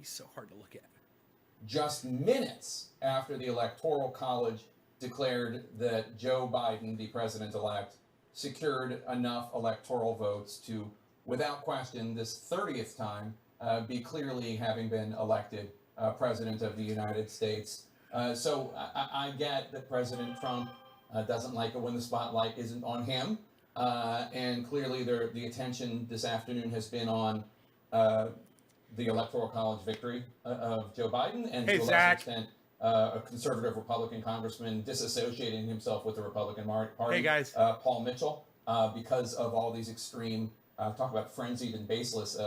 He's so hard to look at. Just minutes after the Electoral College declared that Joe Biden, the president-elect, secured enough electoral votes to, without question, this 30th time, be clearly having been elected president of the United States. So I get that President Trump doesn't like it when the spotlight isn't on him. And clearly the attention this afternoon has been on the Electoral College victory of Joe Biden, and to a lesser extent, a conservative Republican congressman disassociating himself with the Republican Party. Hey, guys. Paul Mitchell, because of all these extreme, talk about frenzied and baseless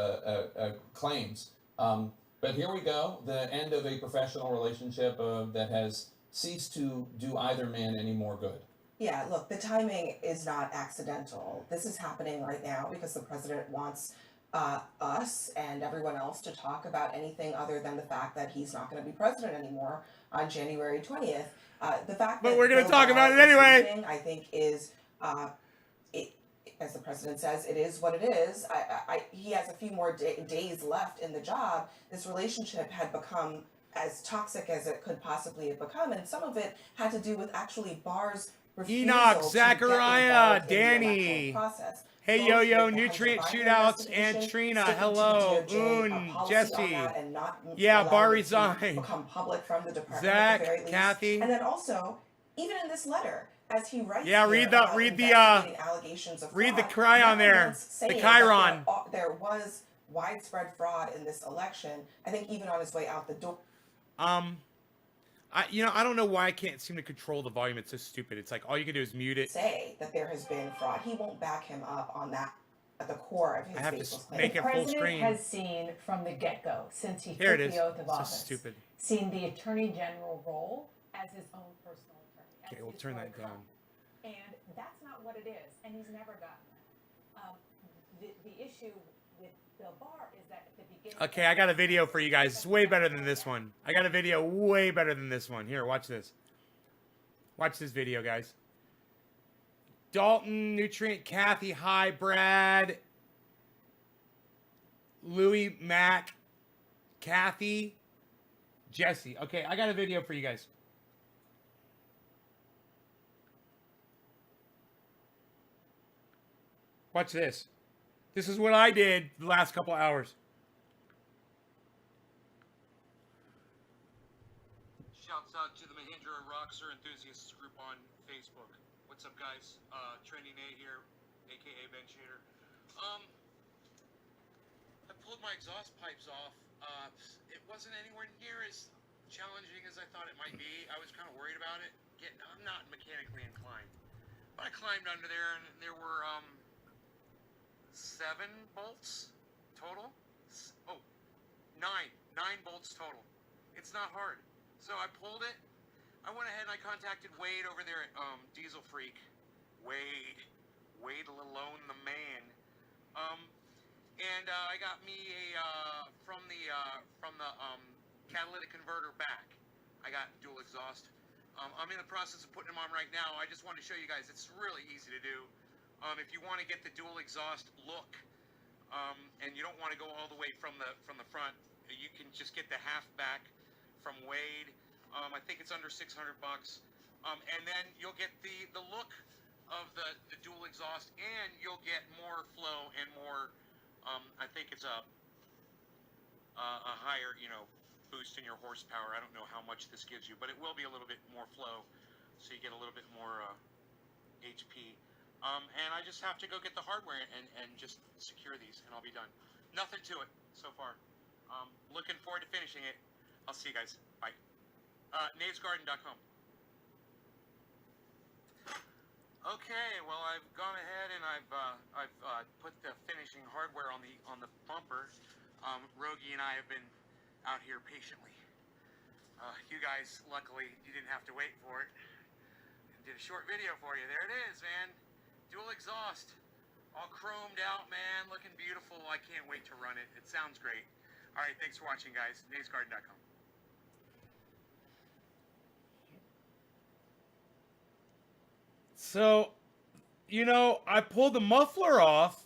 claims. But here we go, the end of a professional relationship that has ceased to do either man any more good. Yeah, look, the timing is not accidental. This is happening right now because the president wants us and everyone else to talk about anything other than the fact that he's not going to be president anymore on January 20th. The fact but that we're going to talk about it anyway. Leaving, I think is, as the president says, it is what it is. He has a few more days left in the job. This relationship had become as toxic as it could possibly have become, and some of it had to do with actually Barr's refusal Enoch, to Zachariah, get involved in the Danny. electoral process. Hey, Both Yo-Yo, with the Nutrient Hunter Biden Shootouts, investigation, and Trina, sticking to hello, the DOJ, Oon, policy Jesse. on that and not Yeah, allowing Barr it to resigned. become public from the department Zach, at the very least. Kathy. And then also, even in this letter, as he writes Yeah, here read about the allegations of read the fraud, chyron there. once saying The that chyron. there was widespread fraud in this election. I think even on his way out the door. I don't know why I can't seem to control the volume. It's so stupid. It's like all you can do is mute it. Say that there has been fraud. He won't back him up on that at the core of his I have to baseless claim. make it full The screen. president has seen from the get-go, since he Here it took is. the oath of So office, stupid. seen the attorney general role as his own personal attorney. as Okay, we'll his turn own that down. client. And that's not what it is, and he's never gotten that. The issue with Bill Barr is that at the beginning... Okay, I got a video for you guys. It's way better than this one. I got a video way better than this one. Here, watch this. Watch this video, guys. Dalton, Nutrient, Kathy, hi, Brad, Louis, Mac, Kathy, Jesse. Okay, I got a video for you guys. Watch this. This is what I did the last couple hours. Shouts out to the Mahindra Rockstar Enthusiasts group on Facebook. What's up, guys? Trendy Nate here, aka Ben Shader. I pulled my exhaust pipes off. It wasn't anywhere near as challenging as I thought it might be. I was kind of worried about it. I'm not mechanically inclined, but I climbed under there and there were 7 bolts total. Oh, 9 bolts total. It's not hard. So I pulled it. I went ahead and I contacted Wade over there at Diesel Freak. Wade alone, the man. And I got me a from the catalytic converter back. I got dual exhaust. I'm in the process of putting them on right now. I just wanted to show you guys. It's really easy to do. If you want to get the dual exhaust look, and you don't want to go all the way from the front, you can just get the half back from Wade. I think it's under $600, and then you'll get the look of the dual exhaust, and you'll get more flow and more. I think it's a higher, boost in your horsepower. I don't know how much this gives you, but it will be a little bit more flow, so you get a little bit more HP. And I just have to go get the hardware and just secure these, and I'll be done. Nothing to it so far. Looking forward to finishing it. I'll see you guys. Bye. Navesgarden.com. Okay, well I've gone ahead and I've put the finishing hardware on the bumper. Rogie and I have been out here patiently. You guys, luckily, you didn't have to wait for it. Did a short video for you. There it is, man. Dual exhaust, all chromed out, man, looking beautiful. I can't wait to run it. It sounds great. All right, thanks for watching, guys. Navesgarden.com. So, I pulled the muffler off.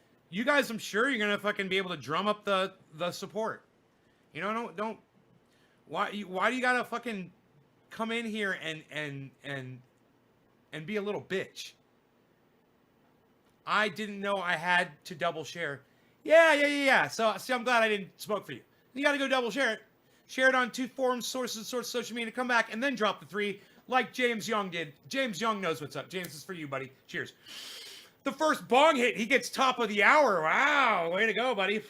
you guys, I'm sure you're gonna fucking be able to drum up the support. You know, don't why do you gotta fucking come in here and be a little bitch? I didn't know I had to double share. Yeah. So see, I'm glad I didn't smoke for you. You gotta go double share it. Share it on 2 forums, sources, social media. Come back and then drop the 3 like James Young did. James Young knows what's up. James, this is for you, buddy. Cheers. The first bong hit, he gets top of the hour. Wow, way to go, buddy.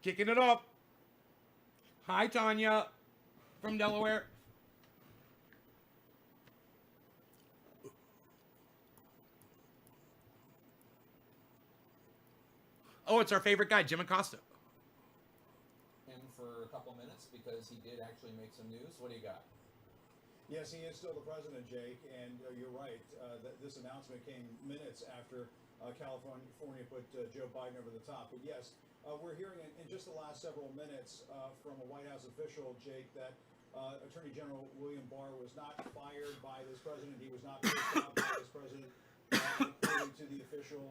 Kicking it up. Hi, Tanya from Delaware. Oh, it's our favorite guy, Jim Acosta. Him for a couple minutes because he did actually make some news. What do you got? Yes, he is still the president, Jake, and you're right. This announcement came minutes after California put Joe Biden over the top. But yes, we're hearing in just the last several minutes from a White House official, Jake, that Attorney General William Barr was not fired by this president. He was not pushed out by this president. According to the official,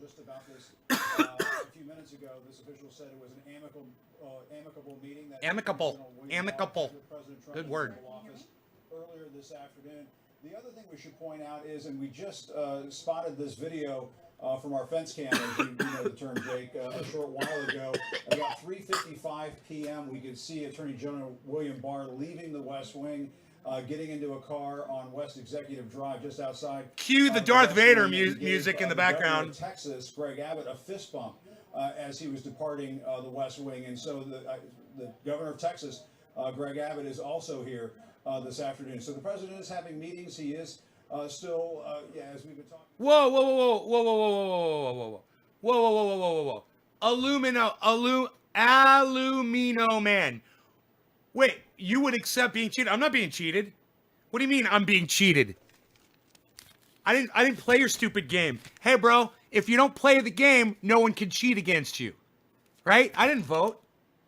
just about this a few minutes ago, this official said it was an amicable meeting. That Amicable. President Trump Good word. Office earlier this afternoon. The other thing we should point out is, and we just spotted this video from our fence cam, as you know the term, Jake, a short while ago. About 3:55 p.m., we could see Attorney General William Barr leaving the West Wing, getting into a car on West Executive Drive just outside. Cue the Darth Vader Wing, music in the Governor background. of Texas, Greg Abbott, a fist bump as he was departing the West Wing. And so the governor of Texas, Greg Abbott, is also here this afternoon. So the president is having meetings. He is still, as we've been talking. Whoa. Alumino man. Wait, you would accept being cheated? I'm not being cheated. What do you mean I'm being cheated? I didn't play your stupid game. Hey, bro, if you don't play the game, no one can cheat against you. Right? I didn't vote.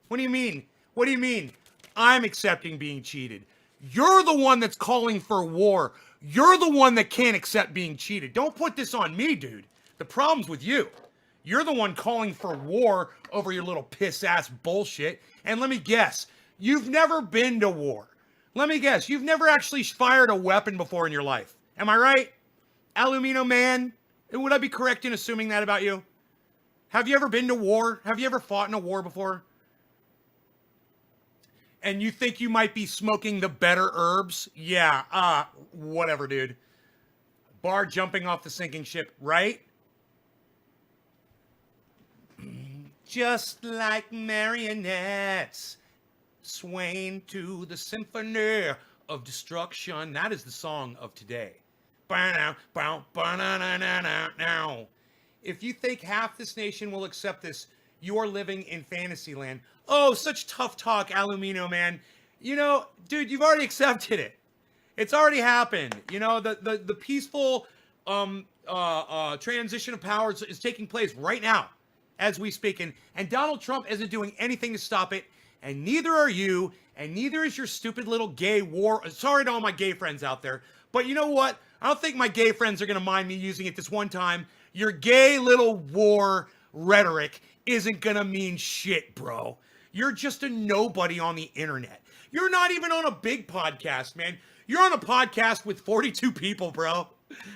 What do you mean? What do you mean? I'm accepting being cheated. You're the one that's calling for war. You're the one that can't accept being cheated. Don't put this on me, dude. The problem's with you. You're the one calling for war over your little piss-ass bullshit. And let me guess, you've never been to war. Let me guess, you've never actually fired a weapon before in your life. Am I right? Alumino man? Would I be correct in assuming that about you? Have you ever been to war? Have you ever fought in a war before? And you think you might be smoking the better herbs? Yeah, whatever, dude. Barr jumping off the sinking ship, right? Just like marionettes swaying to the symphony of destruction. That is the song of today. If you think half this nation will accept this, you are living in fantasy land. Oh, such tough talk, Alumino man. You know, dude, you've already accepted it. It's already happened. You know, the peaceful transition of powers is taking place right now as we speak. And Donald Trump isn't doing anything to stop it. And neither are you. And neither is your stupid little gay war. Sorry to all my gay friends out there. But you know what? I don't think my gay friends are going to mind me using it this one time. Your gay little war rhetoric isn't going to mean shit, bro. You're just a nobody on the internet. You're not even on a big podcast, man. You're on a podcast with 42 people, bro.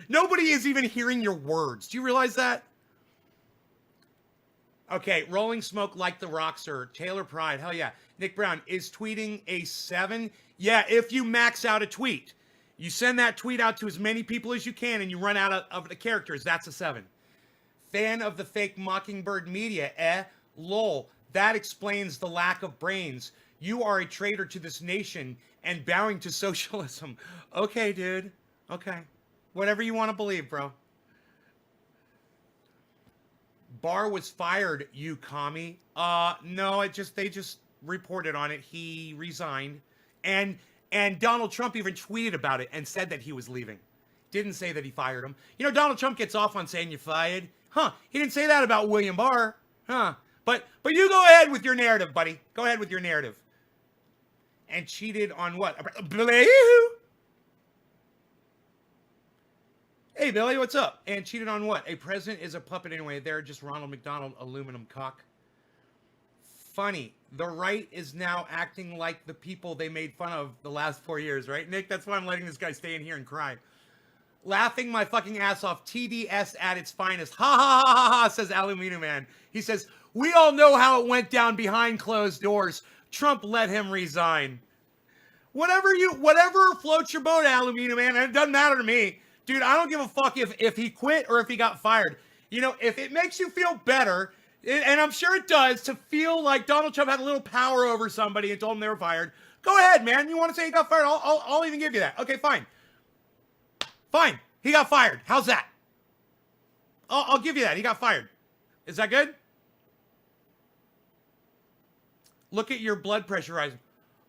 Nobody is even hearing your words. Do you realize that? Okay, Rolling Smoke like the Rockster. Taylor Pride, hell yeah. Nick Brown, is tweeting a 7? Yeah, if you max out a tweet. You send that tweet out to as many people as you can and you run out of the characters. That's a 7. Fan of the fake Mockingbird media, lol. That explains the lack of brains. You are a traitor to this nation and bowing to socialism. Okay, dude. Okay. Whatever you want to believe, bro. Barr was fired, you commie. No, they just reported on it. He resigned. And Donald Trump even tweeted about it and said that he was leaving. Didn't say that he fired him. You know, Donald Trump gets off on saying you fired. Huh, he didn't say that about William Barr. Huh, But you go ahead with your narrative, buddy. Go ahead with your narrative. And cheated on what? Hey, Billy, what's up? And cheated on what? A president is a puppet anyway. They're just Ronald McDonald, aluminum cock. Funny. The right is now acting like the people they made fun of the last 4 years, right, Nick? That's why I'm letting this guy stay in here and cry. Laughing my fucking ass off. TDS at its finest. Ha ha ha ha ha, says Alumino Man. He says, we all know how it went down behind closed doors. Trump let him resign. Whatever floats your boat, Alumino Man. It doesn't matter to me. Dude, I don't give a fuck if he quit or if he got fired. You know, if it makes you feel better, and I'm sure it does, to feel like Donald Trump had a little power over somebody and told them they were fired, go ahead, man. You want to say he got fired? I'll even give you that. Okay, fine. Fine. He got fired. How's that? I'll give you that. He got fired. Is that good? Look at your blood pressure rising.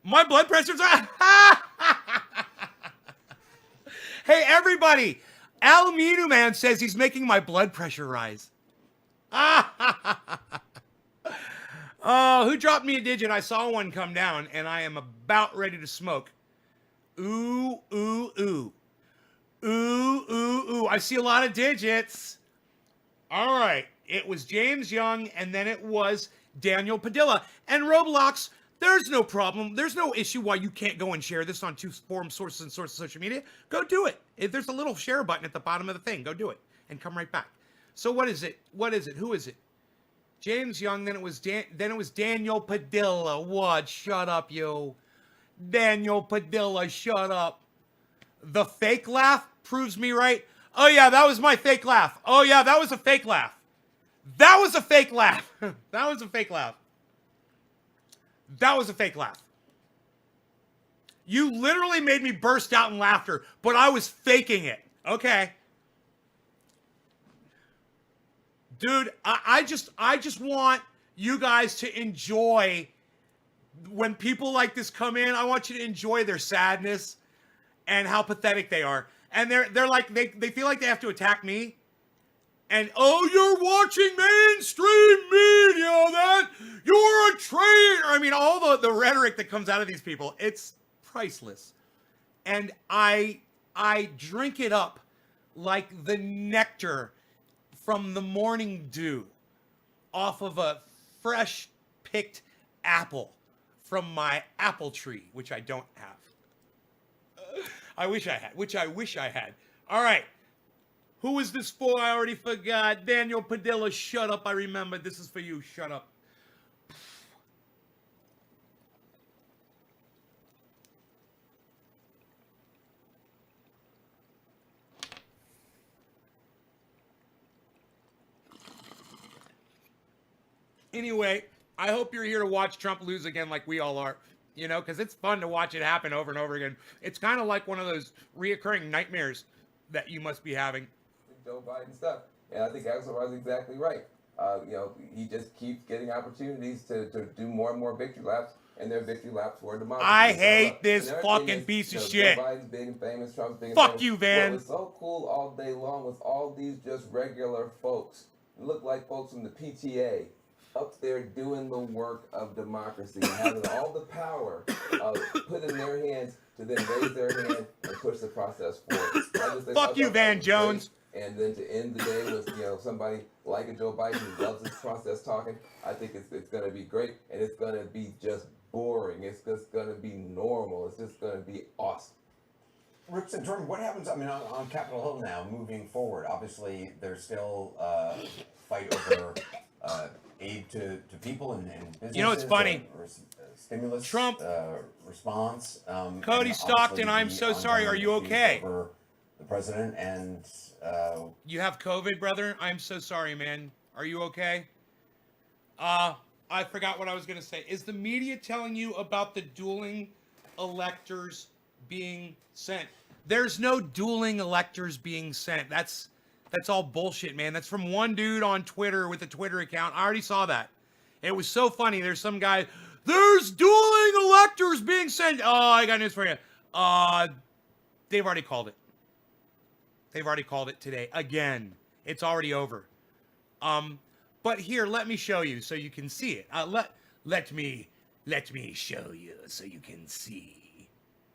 My blood pressure's... Hey, everybody. Alumino Man says he's making my blood pressure rise. Oh, who dropped me a digit? I saw one come down, and I am about ready to smoke. Ooh, ooh, ooh. Ooh, ooh, ooh. I see a lot of digits. All right. It was James Young, and then it was Daniel Padilla. And Roblox, there's no problem. There's no issue why you can't go and share this on two forum sources and sources of social media. Go do it. If there's a little share button at the bottom of the thing, go do it and come right back. So what is it? What is it? Who is it? James Young, then it was Daniel Padilla. What? Shut up, you. Daniel Padilla, shut up. The fake laugh proves me right. Oh yeah, that was my fake laugh. Oh yeah, that was a fake laugh. That was a fake laugh. That was a fake laugh. That was a fake laugh. You literally made me burst out in laughter, but I was faking it. Okay. Dude, I just want you guys to enjoy when people like this come in. I want you to enjoy their sadness and how pathetic they are. And they're like, they feel like they have to attack me. And, oh, you're watching mainstream media, that you're a traitor. I mean, all the rhetoric that comes out of these people, it's priceless. And I drink it up like the nectar from the morning dew off of a fresh picked apple from my apple tree, which I don't have. I wish I had. All right. Who is this for? I already forgot. Daniel Padilla, shut up. I remember. This is for you. Shut up. Anyway, I hope you're here to watch Trump lose again like we all are. You know, because it's fun to watch it happen over and over again. It's kind of like one of those reoccurring nightmares that you must be having. Joe Biden stuff. And I think Axel was exactly right. You know, he just keeps getting opportunities to do more and more victory laps, and their victory laps for democracy. I hate this fucking piece of shit. Joe Biden's big and famous, Trump's big and Fuck famous. you, Van. What was so cool all day long was all these just regular folks. Look like folks from the PTA up there doing the work of democracy, having all the power put in their hands to then raise their hand and push the process forward. Fuck you, Van Jones. And then to end the day with, you know, somebody like a Joe Biden who loves this process talking, I think it's going to be great, and it's going to be just boring. It's just going to be normal. It's just going to be awesome. Rich and Jordan, what happens, I mean, on Capitol Hill now, moving forward? Obviously, there's still fight over aid to people and businesses. You know, it's funny. Stimulus Trump response. Cody Stockton, I'm so sorry. Are you okay? Over the president and you have COVID, brother? I'm so sorry, man. Are you okay? I forgot what I was going to say. Is the media telling you about the dueling electors being sent? There's no dueling electors being sent. That's all bullshit, man. That's from one dude on Twitter with a Twitter account. I already saw that. It was so funny. There's some guy, there's dueling electors being sent. Oh, I got news for you. They've already called it. They've already called it today. Again. It's already over. But here, let me show you so you can see it. Let me show you so you can see.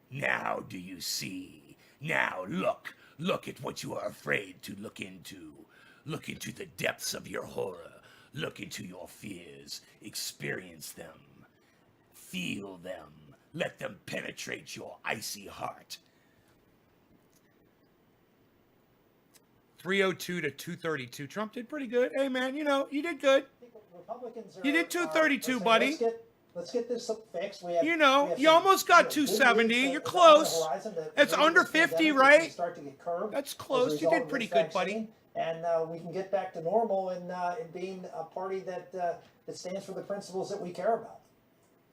Now do you see? Now look at what you are afraid to look into. Look into the depths of your horror. Look into your fears. Experience them. Feel them. Let them penetrate your icy heart. 302 to 232. Trump did pretty good. Hey, man, you did good. Republicans are, You did 232, saying, buddy. Let's get this fixed. We have, You some, almost got good 270. news You're that is on the close. horizon that It's maybe under this 50, pandemic is right? gonna start to get curbed That's as a close. You result did of pretty this good, buddy. vaccine, and we can get back to normal and being a party that stands for the principles that we care about.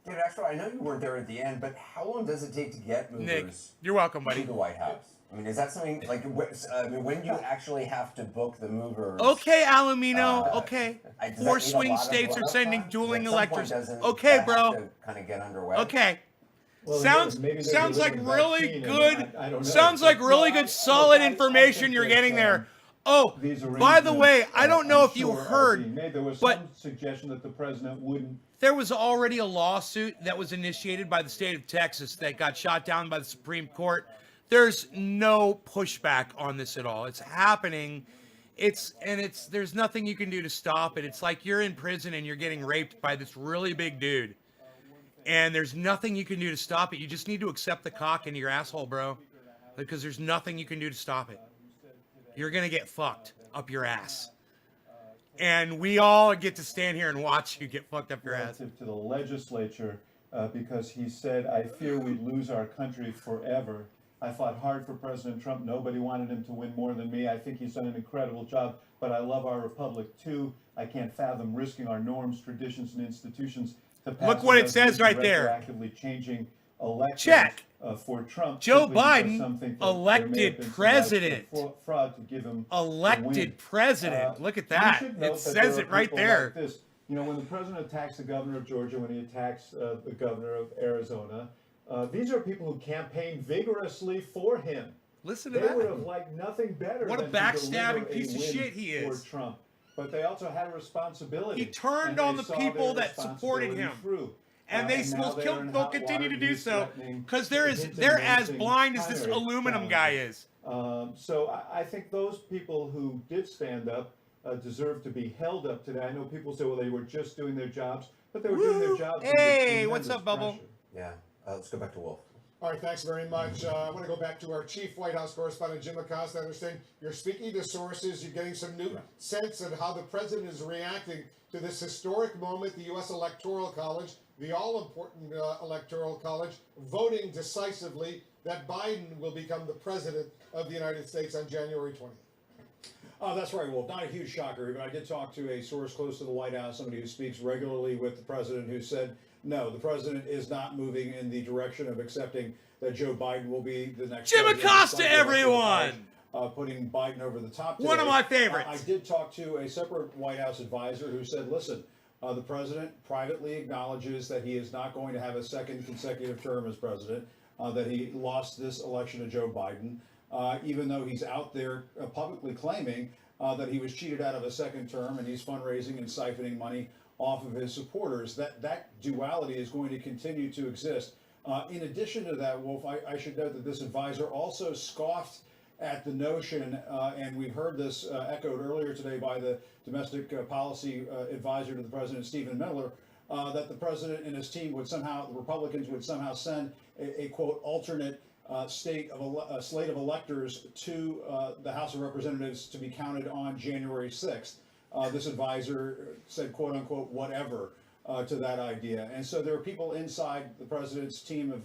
David, actually, I know you weren't there at the end, but how long does it take to get movers Nick, you're welcome, to buddy. the White House? I mean, is that something like? When do you actually have to book the movers? Okay, Alamino. Okay. Does that 4 need a swing lot of states are runoff sending time? dueling At some point, electors. doesn't Okay, that bro. have to kind of get underway. Okay. Well, Sounds maybe they're sounds like delivering really vaccine, good. and I don't know. Sounds like really good, solid I information think you're that, getting there. Oh, these by the way, arrangements, I don't know I'm if you sure, are heard, being made. There was but some suggestion that the president wouldn't. there was already a lawsuit that was initiated by the state of Texas that got shot down by the Supreme Court. There's no pushback on this at all. It's happening. There's nothing you can do to stop it. It's like you're in prison and you're getting raped by this really big dude. And there's nothing you can do to stop it. You just need to accept the cock into your asshole, bro. Because there's nothing you can do to stop it. You're going to get fucked up your ass. And we all get to stand here and watch you get fucked up your ass. Relative to the legislature, because he said, "I fear we'd lose our country forever. I fought hard for President Trump. Nobody wanted him to win more than me. I think he's done an incredible job, but I love our republic too. I can't fathom risking our norms, traditions, and institutions to pass Look what a it says resolution right there. retroactively changing elections Check. For Trump. Joe simply because Biden some think that elected there may have been some president. fraud to give him the win. Elected president. Look at You that. should note It that says there it are right people there. like this. When the president attacks the governor of Georgia, when he attacks the governor of Arizona, these are people who campaigned vigorously for him. Listen to They would that. have liked nothing better What a than to backstabbing deliver a piece of win shit he is. for Trump. But they also had a responsibility. He turned and on they the saw people their that supported responsibility him. through. And they now will they're in they'll hot continue water. to do He's so threatening because to they're as implementing blind as this primary aluminum guy challenges. is. So I think those people who did stand up deserve to be held up today. I know people say, well, they were just doing their jobs, but they were doing their Woo! jobs. Hey, under what's up, tremendous Bubble? pressure. Yeah. Let's go back to Wolf. All right, thanks very much. I want to go back to our chief White House correspondent, Jim Acosta. I understand you're speaking to sources. You're getting some new sense of how the president is reacting to this historic moment, the U.S. Electoral College, the all-important Electoral College, voting decisively that Biden will become the president of the United States on January 20th. That's right, Wolf. Not a huge shocker, but I did talk to a source close to the White House, somebody who speaks regularly with the president, who said, no, the president is not moving in the direction of accepting that Joe Biden will be the next Jim president. Acosta, Despite the Electoral everyone! College, putting Biden over the top today. One of my favorites. I did talk to a separate White House advisor who said, listen, the president privately acknowledges that he is not going to have a second consecutive term as president, that he lost this election to Joe Biden, even though he's out there publicly claiming that he was cheated out of a second term and he's fundraising and siphoning money off of his supporters. That duality is going to continue to exist. In addition to that, Wolf, I should note that this advisor also scoffed at the notion, and we've heard this echoed earlier today by the domestic policy advisor to the president, Stephen Miller, that the president and his team would somehow, the Republicans would somehow send a quote, alternate slate of electors to the House of Representatives to be counted on January 6th. This advisor said, quote unquote, whatever to that idea. And so there are people inside the president's team of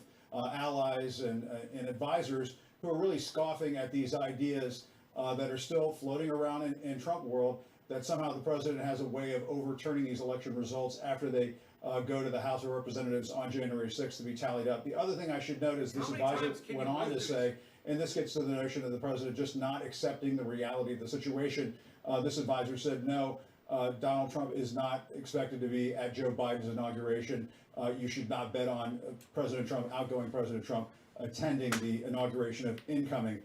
allies and advisors who are really scoffing at these ideas that are still floating around in Trump world, that somehow the president has a way of overturning these election results after they go to the House of Representatives on January 6th to be tallied up. The other thing I should note is this advisor went on to say, and this gets to the notion of the president just not accepting the reality of the situation. This advisor said, no, Donald Trump is not expected to be at Joe Biden's inauguration. You should not bet on President Trump, outgoing President Trump, attending the inauguration of incoming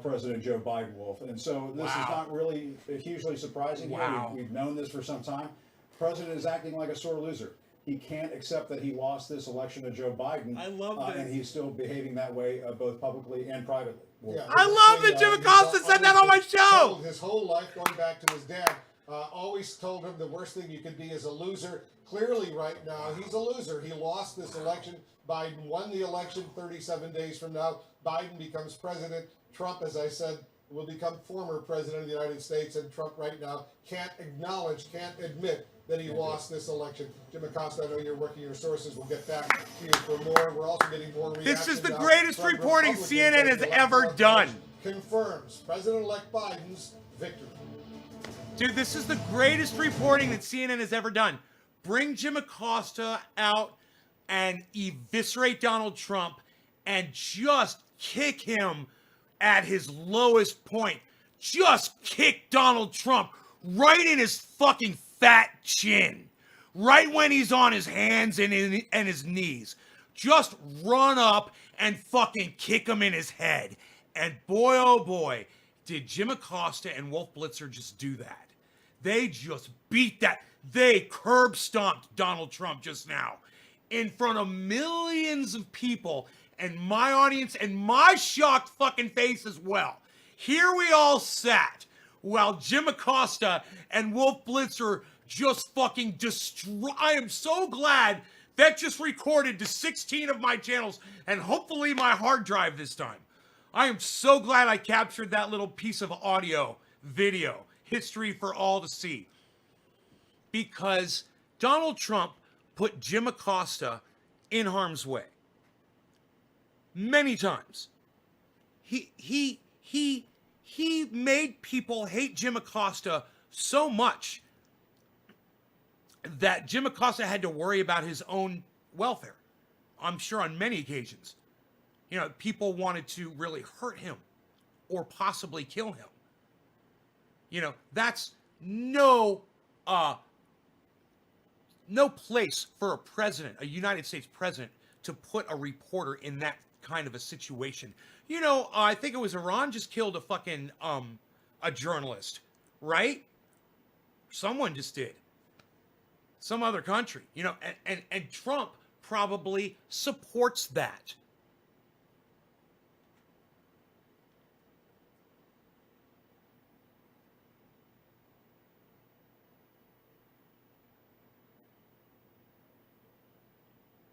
President Joe Biden, Wolf. And so this is not really hugely surprising. Wow. We've known this for some time. The president is acting like a sore loser. He can't accept that he lost this election to Joe Biden. I love this. And he's still behaving that way, both publicly and privately. Wolf. Yeah, I love that Jim Acosta said that on my show. His whole life, going back to his dad, always told him the worst thing you could be is a loser. Clearly, right now, he's a loser. He lost this election. Biden won the election 37 days from now. Biden becomes president. Trump, as I said, will become former president of the United States. And Trump right now can't admit that he lost this election. Jim Acosta, I know you're working your sources. We'll get back to you for more. We're also getting more reaction. This is the now greatest from reporting Republicans CNN as has the ever Electoral done. College confirms President-elect Biden's victory. Dude, this is the greatest reporting that CNN has ever done. Bring Jim Acosta out and eviscerate Donald Trump and just kick him at his lowest point. Just kick Donald Trump right in his fucking fat chin. Right when he's on his hands and his knees. Just run up and fucking kick him in his head. And boy, oh boy, did Jim Acosta and Wolf Blitzer just do that. They just beat that. They curb stomped Donald Trump just now in front of millions of people and my audience and my shocked fucking face as well. Here we all sat while Jim Acosta and Wolf Blitzer just fucking destroy. I am so glad that just recorded to 16 of my channels and hopefully my hard drive this time. I am so glad I captured that little piece of audio, video, history for all to see. Because Donald Trump put Jim Acosta in harm's way. Many times. He made people hate Jim Acosta so much that Jim Acosta had to worry about his own welfare. I'm sure on many occasions. You know, people wanted to really hurt him or possibly kill him. You know, that's no place for a president, a United States president, to put a reporter in that kind of a situation. You know, I think it was Iran just killed a fucking a journalist, right? Someone just did. Some other country, you know, and Trump probably supports that.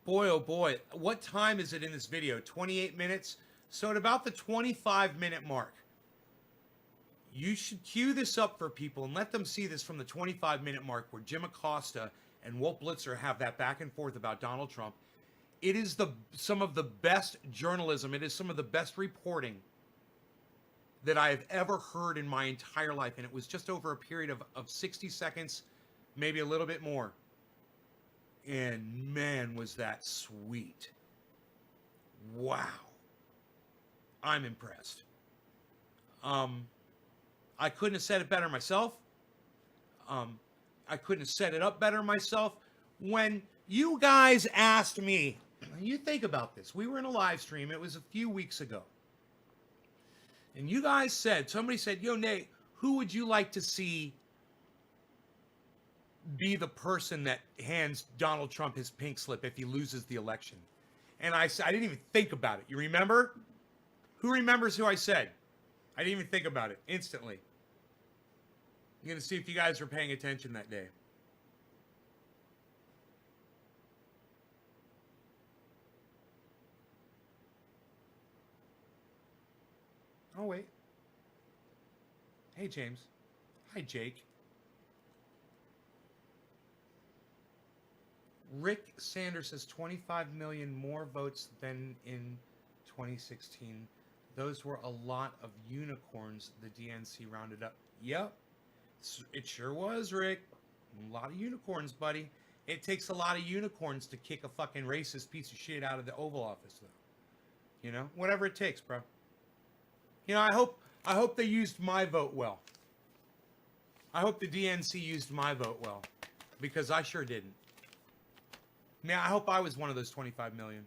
Boy, oh boy, what time is it in this video? 28 minutes? So at about the 25-minute mark, you should cue this up for people and let them see this from the 25-minute mark where Jim Acosta and Wolf Blitzer have that back and forth about Donald Trump. It is some of the best journalism. It is some of the best reporting that I have ever heard in my entire life. And it was just over a period of 60 seconds, maybe a little bit more. And man, was that sweet. Wow. I'm impressed. I couldn't have said it better myself. I couldn't have set it up better myself. When you guys asked me, you think about this. We were in a live stream. It was a few weeks ago. And you guys said, somebody said, yo, Nate, who would you like to see be the person that hands Donald Trump his pink slip if he loses the election? And I didn't even think about it. You remember? Who remembers who I said? I didn't even think about it. Instantly. I'm going to see if you guys were paying attention that day. Oh, wait. Hey, James. Hi, Jake. Rick Sanders has 25 million more votes than in 2016. Those were a lot of unicorns the DNC rounded up. Yep, it sure was, Rick. A lot of unicorns, buddy. It takes a lot of unicorns to kick a fucking racist piece of shit out of the Oval Office, though. You know, whatever it takes, bro. You know, I hope they used my vote well. I hope the DNC used my vote well, because I sure didn't. Man, I hope I was one of those 25 million.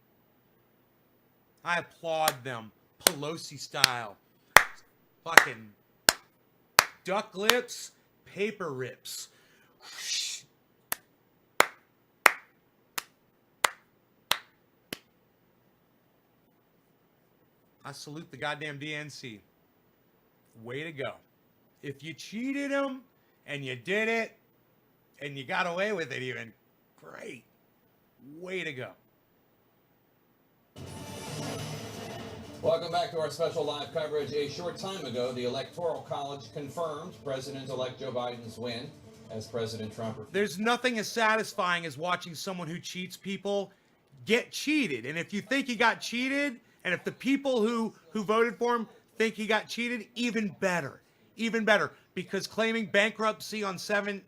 I applaud them, Pelosi style. Fucking duck lips, paper rips. I salute the goddamn DNC. Way to go. If you cheated them and you did it and you got away with it even, great. Way to go. Welcome back to our special live coverage. A short time ago, the Electoral College confirmed President-elect Joe Biden's win as President Trump. There's nothing as satisfying as watching someone who cheats people get cheated. And if you think he got cheated, and if the people who voted for him think he got cheated, even better. Even better. Because claiming bankruptcy on seven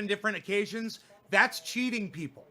different occasions, that's cheating people.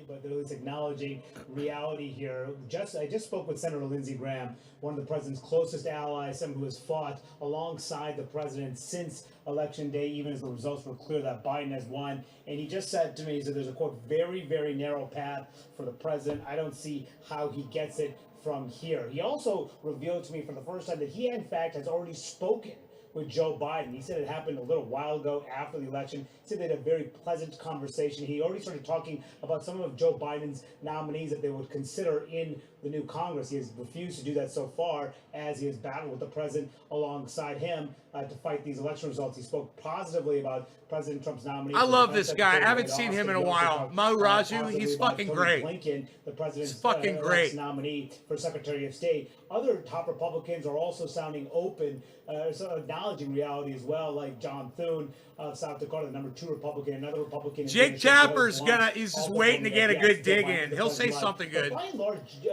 But they're at least acknowledging reality here. I just spoke with Senator Lindsey Graham, one of the president's closest allies, someone who has fought alongside the president since Election Day, even as the results were clear that Biden has won. And he just said to me, he said, there's a, quote, very, very narrow path for the president. I don't see how he gets it from here. He also revealed to me for the first time that he, in fact, has already spoken with Joe Biden. He said it happened a little while ago after the election. He said they had a very pleasant conversation. He already started talking about some of Joe Biden's nominees that they would consider in the new Congress. He has refused to do that so far, as he has battled with the president alongside him to fight these election results. He spoke positively about President Trump's nominee. I love this guy. I haven't seen him in a while. Mo Raju, he's fucking great. Blinken, the president's fucking great nominee for Secretary of State. Other top Republicans are also sounding open, acknowledging reality as well, like John Thune of South Dakota, the number 2 Republican, another Republican. Jake Tapper's he's just waiting to get a good dig in. He'll say something good.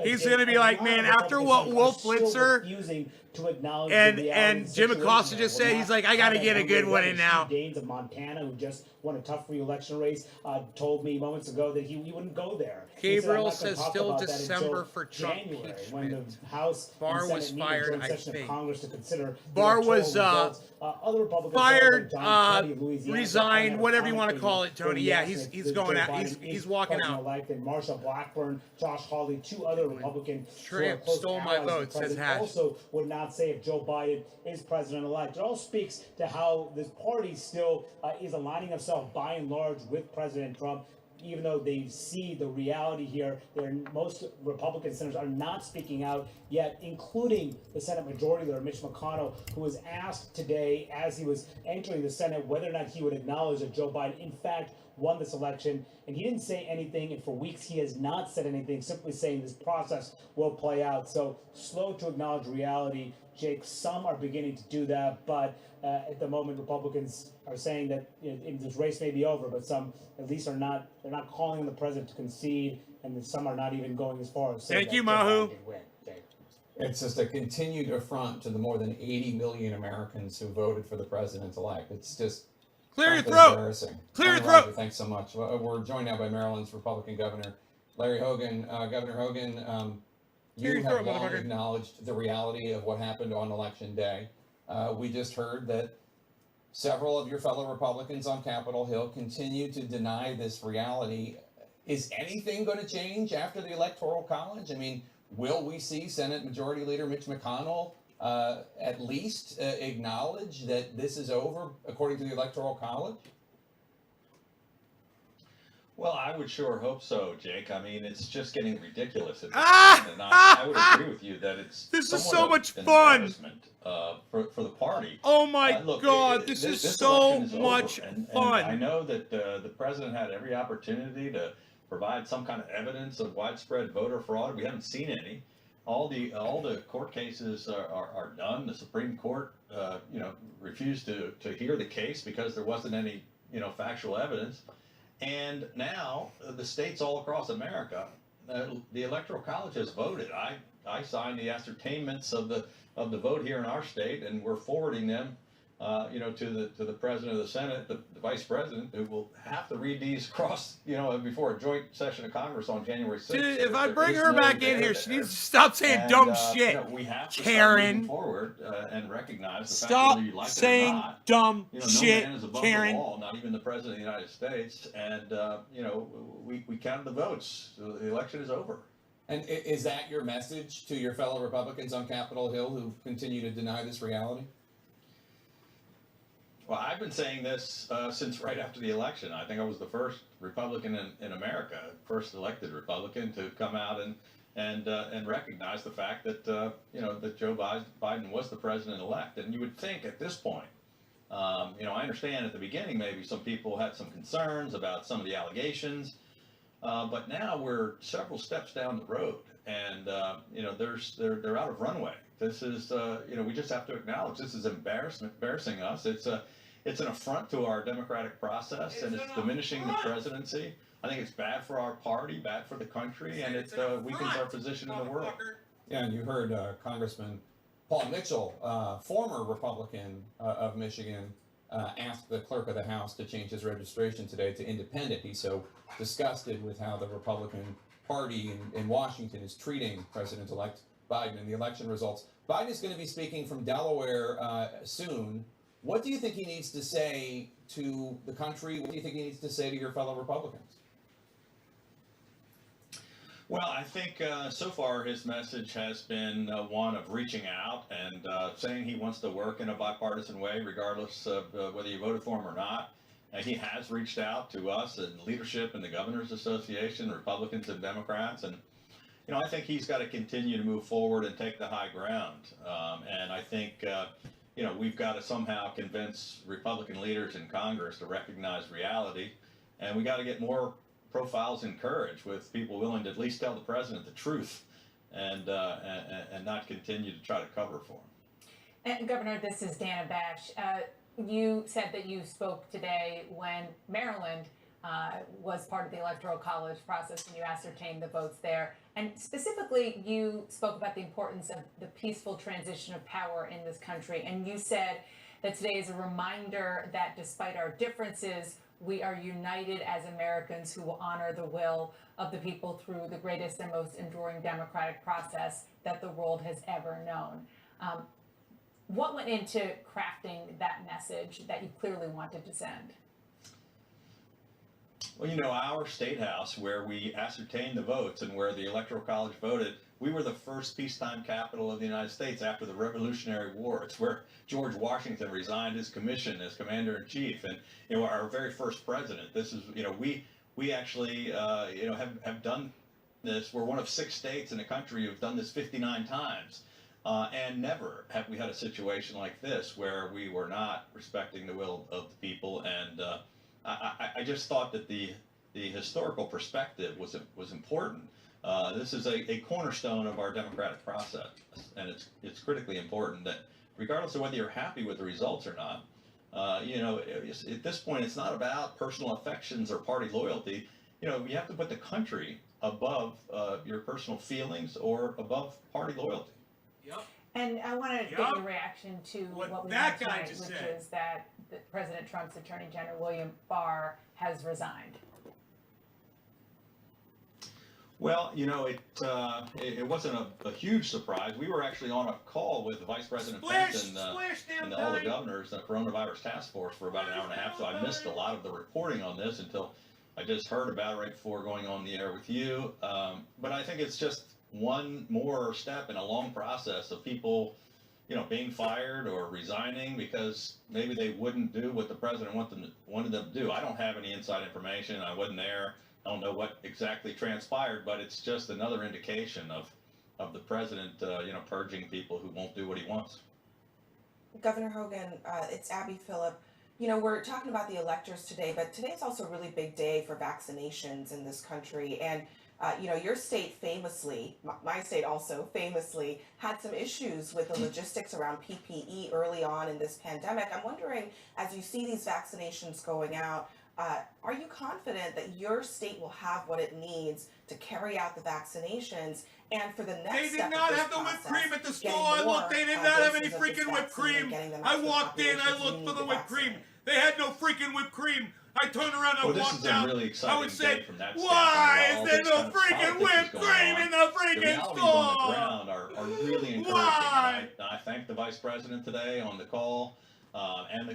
He's going to be like, man, after what Wolf Blitzer and Jim Acosta just said, he's like, I got to get a good one in now. Daines of Montana, who just won a tough re-election race, told me moments ago that he wouldn't go there. Gabriel says still December for Trump impeachment. When the House Barr was fired, I think. Congress to consider Barr was other Republicans fired, resigned, whatever you want to call it, Tony. Yeah, he's going out. He's walking out. And Marsha Blackburn, Josh Hawley, 2 other Republicans Trump stole my vote, says Hatch. Also would not say if Joe Biden is president-elect. It all speaks to how this party still is aligning itself by and large with President Trump, even though they see the reality here. Most Republican senators are not speaking out yet, including the Senate Majority Leader, Mitch McConnell, who was asked today as he was entering the Senate whether or not he would acknowledge that Joe Biden, in fact, won this election. And he didn't say anything, and for weeks he has not said anything, simply saying this process will play out. So slow to acknowledge reality, Jake. Some are beginning to do that, but at the moment, Republicans are saying that this race may be over, but some at least are not. They're not calling on the president to concede, and some are not even going as far as saying. Thank you, Mahu. It's just a continued affront to the more than 80 million Americans who voted for the president-elect. It's just clear your throat. Embarrassing. Clear your throat. Thanks so much. We're joined now by Maryland's Republican Governor Larry Hogan. Governor Hogan, you have long acknowledged the reality of what happened on Election Day. We just heard that several of your fellow Republicans on Capitol Hill continue to deny this reality. Is anything going to change after the Electoral College? I mean, will we see Senate Majority Leader Mitch McConnell at least acknowledge that this is over according to the Electoral College? Well, I would sure hope so, Jake. I mean, it's just getting ridiculous at this point, and I would agree with you that it's this is so much fun for the party. Oh my God, this is so much fun. fun. I know that the president had every opportunity to provide some kind of evidence of widespread voter fraud. We haven't seen any. All the court cases are done. The Supreme Court, refused to hear the case because there wasn't any, factual evidence. And now the states all across America, the Electoral College has voted. I signed the ascertainments of the vote here in our state, and we're forwarding them, to the president of the Senate, the vice president, who will have to read these across, before a joint session of Congress on January 6th. Dude, if I bring her back in here, she needs to stop saying dumb shit. We have to Karen. start moving forward and recognize the Stop fact whether you like saying it or not. dumb No shit, man is above Karen. the law, not even the president of the United States. And we counted the votes. So the election is over. And is that your message to your fellow Republicans on Capitol Hill who continue to deny this reality? Well, I've been saying this since right after the election. I think I was the first Republican in America, first elected Republican to come out and recognize the fact that that Joe Biden was the president-elect. And you would think at this point, I understand at the beginning maybe some people had some concerns about some of the allegations, but now we're several steps down the road, and they're out of runway. This is we just have to acknowledge this is embarrassing us. It's an affront to our democratic process, and it's diminishing the presidency. I think it's bad for our party, bad for the country, and it weakens our position in the world. Yeah, and you heard Congressman Paul Mitchell, former Republican of Michigan, asked the clerk of the House to change his registration today to independent. He's so disgusted with how the Republican Party in Washington is treating President-elect Biden and the election results. Biden is going to be speaking from Delaware soon. What do you think he needs to say to the country? What do you think he needs to say to your fellow Republicans? Well, I think so far his message has been one of reaching out and saying he wants to work in a bipartisan way, regardless of whether you voted for him or not. And he has reached out to us and leadership in the Governors Association, Republicans and Democrats. And, I think he's got to continue to move forward and take the high ground. And I think, we've got to somehow convince Republican leaders in Congress to recognize reality. And we got to get more profiles in courage with people willing to at least tell the president the truth and not continue to try to cover for him. And Governor, this is Dana Bash. You said that you spoke today when Maryland was part of the Electoral College process and you ascertained the votes there. And specifically, you spoke about the importance of the peaceful transition of power in this country. And you said that today is a reminder that despite our differences, we are united as Americans who will honor the will of the people through the greatest and most enduring democratic process that the world has ever known. What went into crafting that message that you clearly wanted to send? Well, our state house, where we ascertained the votes and where the Electoral College voted, we were the first peacetime capital of the United States after the Revolutionary War. It's where George Washington resigned his commission as commander-in-chief, and our very first president. This is, we actually, have done this. We're one of 6 states in the country who've done this 59 times, and never have we had a situation like this where we were not respecting the will of the people. And I just thought that the historical perspective was important. This is a cornerstone of our democratic process, and it's critically important that regardless of whether you're happy with the results or not, at this point it's not about personal affections or party loyalty. You have to put the country above your personal feelings or above party loyalty. Yep. And I want to get your reaction to what we that heard guy tonight, just which said. is that President Trump's Attorney General William Barr has resigned. Well, it wasn't a huge surprise. We were actually on a call with Vice President Pence and all the governors, the coronavirus task force, for about an hour and a half. So I missed a lot of the reporting on this until I just heard about it right before going on the air with you. But I think it's just one more step in a long process of people, being fired or resigning because maybe they wouldn't do what the president wanted them to do. I don't have any inside information. I wasn't there. I don't know what exactly transpired, but it's just another indication of the president, purging people who won't do what he wants. Governor Hogan, it's Abby Phillip. We're talking about the electors today, but today's also a really big day for vaccinations in this country. And, your state famously, my state also famously, had some issues with the logistics around PPE early on in this pandemic. I'm wondering, as you see these vaccinations going out, are you confident that your state will have what it needs to carry out the vaccinations and for the next They did step not of this have the whipped process, cream at the getting store. I more, looked. They did not have any doses of this freaking whipped vaccine and cream. getting them I out to the walked in. I populations who looked for need the whipped cream. vaccine. They had no freaking whipped cream. I turned around and Well, this walked is a out. really I exciting would day say, from that why standpoint. is there All no this kind freaking of whipped politics is going cream on. in the The freaking realities on the store? ground are really encouraging. Why? And I thank the vice president today on the call, and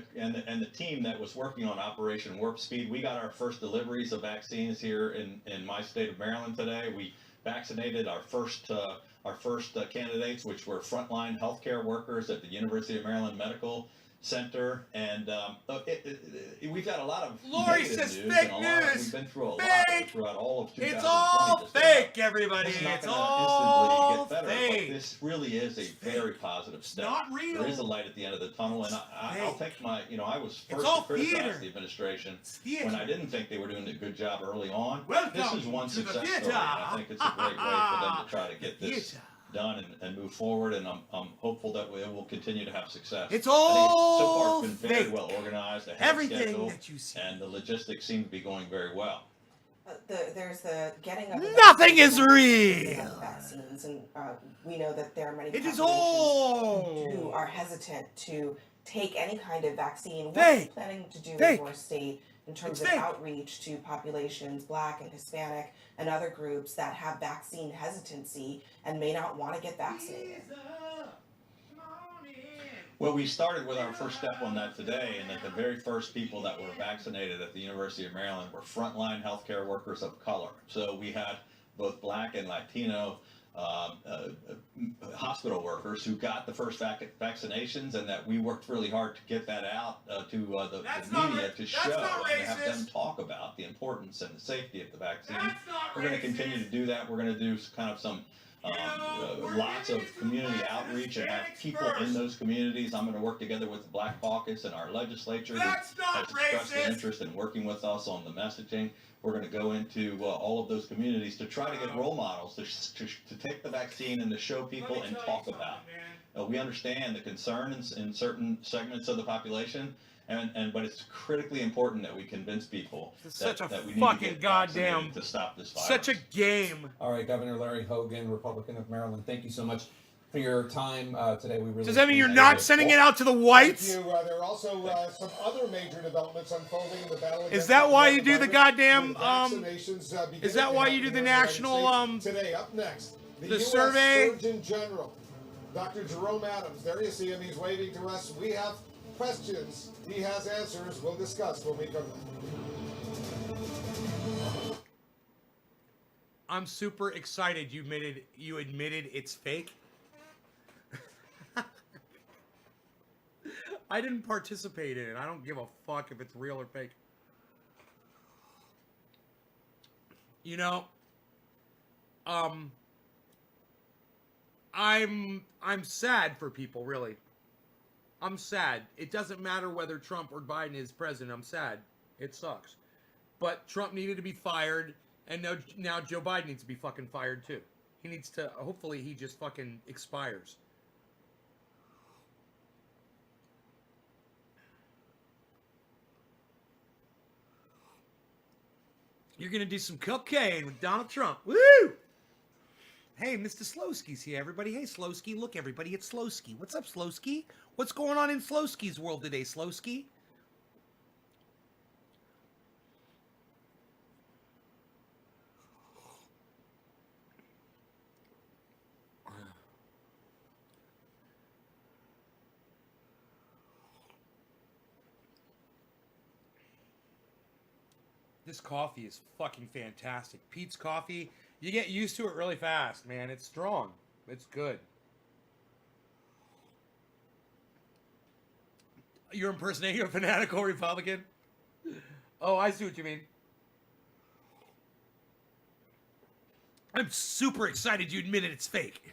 the team that was working on Operation Warp Speed. We got our first deliveries of vaccines here in my state of Maryland today. We vaccinated our first candidates, which were frontline healthcare workers at the University of Maryland Medical center, and we've got a lot of Lori negative says news, fake and a lot of, news. we've been through a lot Fake. throughout all of 2020. It's all just about. fake, everybody. It's not It's gonna all instantly get better, fake. but this really is a very positive step. not real. There is a light at the end of the tunnel, and I'll fake. take my, I was It's first all to criticize theater. the administration It's theater. when I didn't think they were doing a good job early on. Welcome This is one to the success theater. story, and I think it's a great way for them to try to get this Theater. done and move forward, and I'm hopeful that we will continue to have success. It's I think so all far it's been very fake. well organized, ahead Everything of schedule, that you see. and the logistics seem to be going very well. There's the getting of the Nothing is vaccines, real. vaccines, and we know that there are many It is populations who all are hesitant to take any kind of vaccine. What are Fake. you planning to do Fake. in your state in terms It's of fake. outreach to populations, Black and Hispanic, and other groups that have vaccine hesitancy and may not want to get vaccinated? Well, we started with our first step on that today, and that the very first people that were vaccinated at the University of Maryland were frontline healthcare workers of color. So we had both Black and Latino hospital workers who got the first vaccinations, and that we worked really hard to get that out to the media to show and have them talk about the importance and the safety of the vaccine. We're going to continue to do that. We're going to do kind of some lots of community outreach and have people in those communities. I'm going to work together with the Black Caucus and our legislature who has expressed an interest in working with us on the messaging. We're going to go into all of those communities to try to get role models to take the vaccine and to show people and talk about. We understand the concern in certain segments of the population, but it's critically important that we convince people Such a that we need fucking to get goddamn vaccinated to stop this virus. such a game. All right, Governor Larry Hogan, Republican of Maryland, thank you so much for your time today. We really Does that mean you're appreciate not it. sending it out to the whites? Thank you. There are also some other major developments unfolding in the battle against Is that why you do coronavirus, the goddamn, with vaccinations, beginning is that to why happen you do the here in the United national, States. Today, up next, the US survey? Surgeon General, Dr. Jerome Adams. There you see him. He's waving to us. We have questions. He has answers. We'll discuss when we come back. I'm super excited you admitted it's fake. I didn't participate in it. I don't give a fuck if it's real or fake. You know, I'm sad for people, really. I'm sad. It doesn't matter whether Trump or Biden is president. I'm sad. It sucks. But Trump needed to be fired, and now Joe Biden needs to be fucking fired too. He needs to, hopefully he just fucking expires. You're gonna do some cocaine with Donald Trump. Woo! Hey, Mr. Slowski's here, everybody. Hey, Slowski. Look, everybody, it's Slowski. What's up, Slowski? What's going on in Slowski's world today, Slowski? This coffee is fucking fantastic. Pete's coffee, you get used to it really fast, man. It's strong. It's good. You're impersonating a fanatical Republican? Oh, I see what you mean. I'm super excited you admitted it's fake.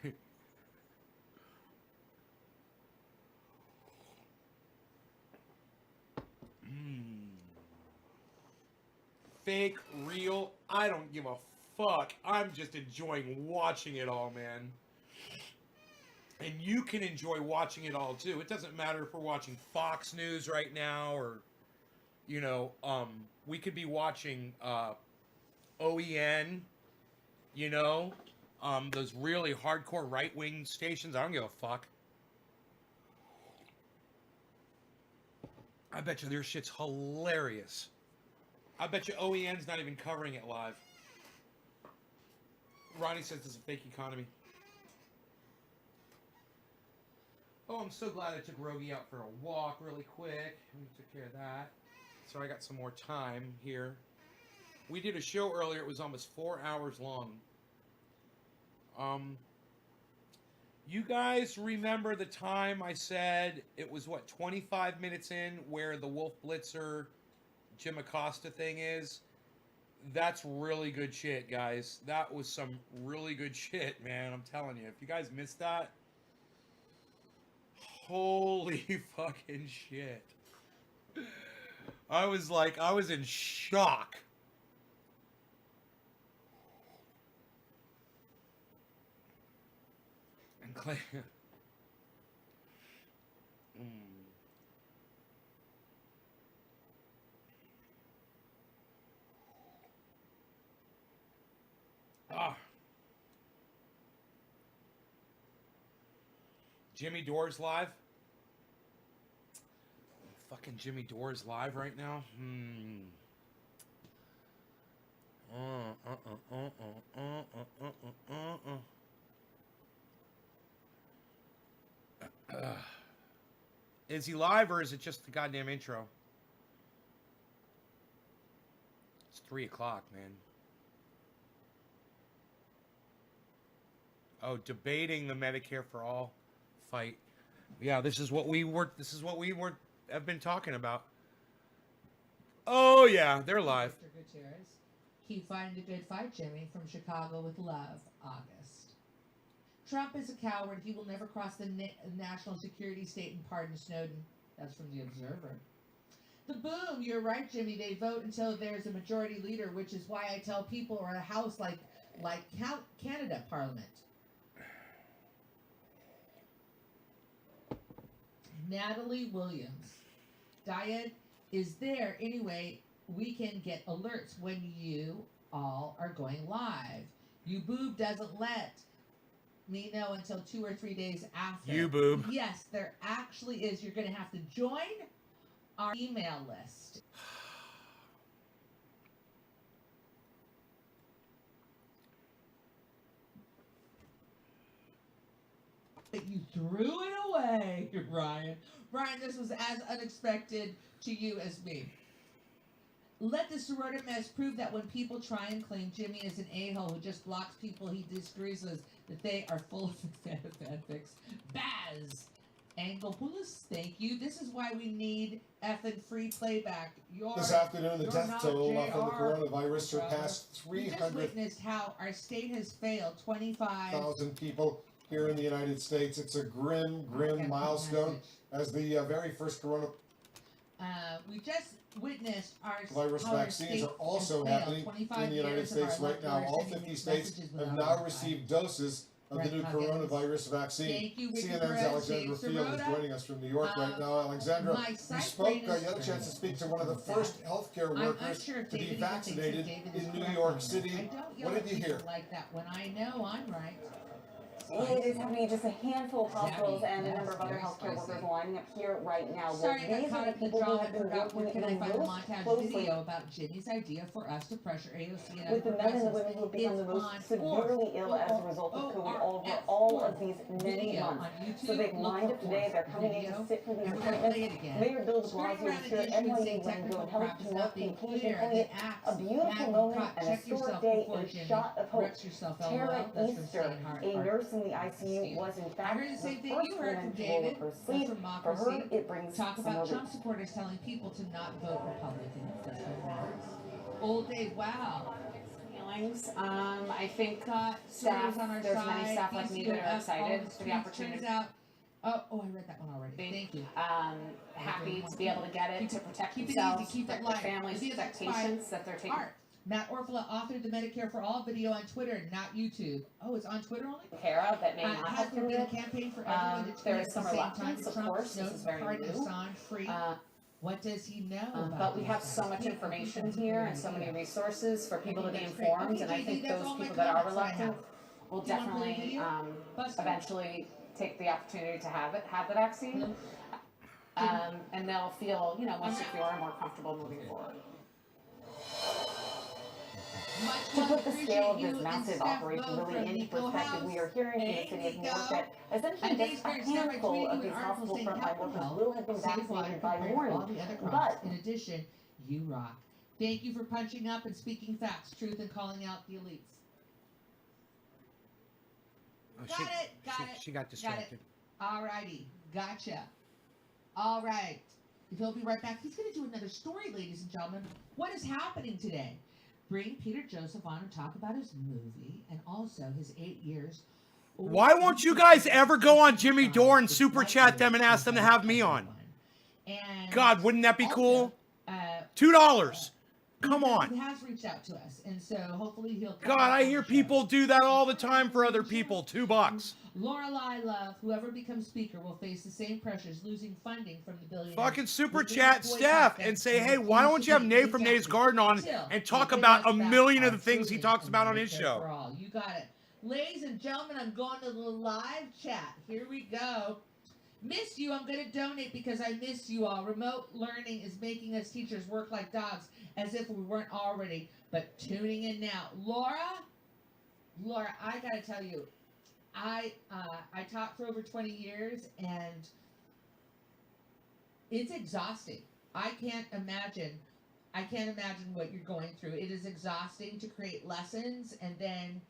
Fake, real, I don't give a fuck. I'm just enjoying watching it all, man. And you can enjoy watching it all too. It doesn't matter if we're watching Fox News right now or, you know, we could be watching OEN, you know, those really hardcore right-wing stations. I don't give a fuck. I bet you their shit's hilarious. I bet you OEN's not even covering it live. Ronnie says it's a fake economy. Oh, I'm so glad I took Rogie out for a walk really quick. We took care of that. So I got some more time here. We did a show earlier. It was almost 4 hours long. You guys remember the time I said it was, what, 25 minutes in where the Wolf Blitzer Jim Acosta thing is? That's really good shit, guys. That was some really good shit, man. I'm telling you. If you guys missed that, holy fucking shit. I was in shock. And Clay. Jimmy Dore's live. Fucking Jimmy Dore's live right now. Is he live or is it just the goddamn intro? It's 3 o'clock, man. Oh, debating the Medicare for All fight. Yeah, this is what we have been talking about. Oh yeah, they're live. Mr. Gutierrez. Keep fighting the good fight, Jimmy. From Chicago with love, August. Trump is a coward. He will never cross the national security state and pardon Snowden. That's from The Observer. The boom, you're right, Jimmy. They vote until there's a majority leader, which is why I tell people or a house like Canada Parliament. Natalie Williams. Diet is there anyway. We can get alerts when you all are going live. You boob doesn't let me know until 2 or 3 days after. You boob. Yes, there actually is. You're going to have to join our email list. You threw it away, Ryan. Ryan, this was as unexpected to you as me. Let the Sorority mess prove that when people try and claim Jimmy is an a-hole who just blocks people he disagrees with, that they are full of fanfics. Baz! Angopoulos, thank you. This is why we need effing free playback. This afternoon, the you're death not toll from the JR, coronavirus surpassed We just 300,000 witnessed how our state has failed 25 people here in the United States. It's a grim milestone as the very first coronavirus we just witnessed our vaccines are also happening in the United States right now. All 50 states have now received doses of the new coronavirus vaccine. CNN's Alexandra Field is joining us from New York right now. Alexandra, you spoke, you had a chance to speak to one of the first healthcare workers to be vaccinated in New York City. What did you hear? Like that when I know I'm right. It is happening. Just a handful of hospitals and a number of other healthcare workers lining up here right now. Sorry, I These got are caught the up in the people who draw. I have been forgot working where can I find the most montage closely video about Jimmy's idea for us to pressure AOC and with the men and the women who have become the most severely ill as a result of COVID over all of these many months. So they've lined up today. They're coming in to sit for these appointments. Mayor Bill de Blasio is here at NYU Langone and Health to North Communication, calling it a beautiful moment, an historic day, a shot of hope. Tara Easter, a nurse in the ICU, was in fact the same thing first you heard woman from to roll David. up her That's sleeve. from For her, Democracy. it brings Talk some about relief. Trump supporters telling people to not vote Republican. That's what matters. Old Dave, wow. Feelings. I think Staff on our there's side. many staff like me that are excited for the opportunity. Turns out, I read that one already. Thank you. Happy to be able to get it, to protect Keep it themselves, easy, keep it protect their light. families, Ideas protect expired. patients that they're taking. Art. Matt Orfala authored the Medicare for All video on Twitter, not YouTube. Oh, it's on Twitter only? Care of that may not has have there been been a it. campaign for everyone to tweet There at is the some same time reluctance, to of Trump, course. This is very pardon new. Assange free? What does he know about But we these have guys? so much information here and so many resources for people to be That's great. informed, Okay, and I JD, think that's those all my people that are comments that I reluctant have. will Do you wanna play the definitely video? Buster? eventually take the opportunity to have the vaccine. And they'll feel, more secure and more comfortable moving forward. To put the scale of this massive operation really into perspective, we are hearing from the city of New York that essentially just a handful of these hospital frontline workers will have been vaccinated by morning. But in addition, you rock. Thank you for punching up and speaking facts, truth, and calling out the elites. She got distracted. All righty, gotcha. All right, he'll be right back. He's going to do another story, ladies and gentlemen. What is happening today? Bring Peter Joseph on and talk about his movie and also his 8 years. Why won't you guys ever go on Jimmy Dore and super chat them and ask them to have me on? And God, wouldn't that be cool? also, $2. Come He on. has reached out to us, and so hopefully he'll come God, back I on hear the show. people do that all the time for other people. $2. Lorelei Love, whoever becomes speaker will face the same pressures losing funding from the billionaires. Fucking super Looking chat to boycott Steph them and say, and hey, why refuse don't to you have pay Nate any from taxes Nate's Garden on until and they talk give about us a back million of our the things he trillions talks from about on his Medicare show? for all. You got it. Ladies and gentlemen, I'm going to the live chat. Here we go. Missed you. I'm going to donate because I missed you all. Remote learning is making us teachers work like dogs as if we weren't already. But tuning in now. Laura, I got to tell you, I taught for over 20 years and it's exhausting. I can't imagine what you're going through. It is exhausting to create lessons and then,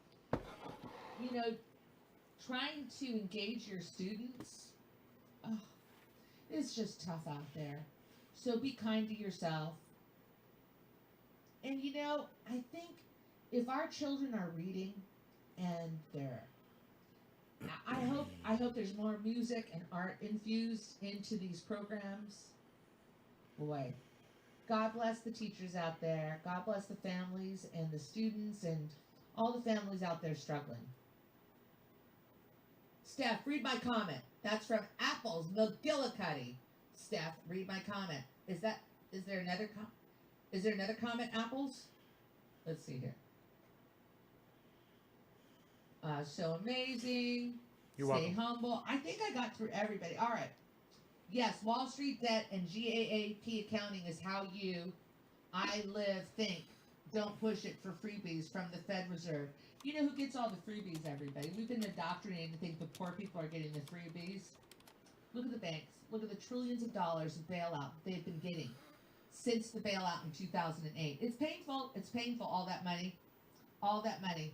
trying to engage your students. Oh, it's just tough out there. So be kind to yourself. And I think if our children are reading and I hope there's more music and art infused into these programs. Boy, God bless the teachers out there. God bless the families and the students and all the families out there struggling. Steph, read my comment. That's from Apples McGillicuddy. Steph, read my comment. Is there another comment, Apples? Let's see here. So amazing. You're Stay welcome. humble. I think I got through everybody. All right. Yes, Wall Street debt and GAAP accounting is how I live, think. Don't push it for freebies from the Fed Reserve. You know who gets all the freebies, everybody? We've been indoctrinated to think the poor people are getting the freebies. Look at the banks. Look at the trillions of dollars of bailout they've been getting since the bailout in 2008. It's painful. It's painful, all that money. All that money.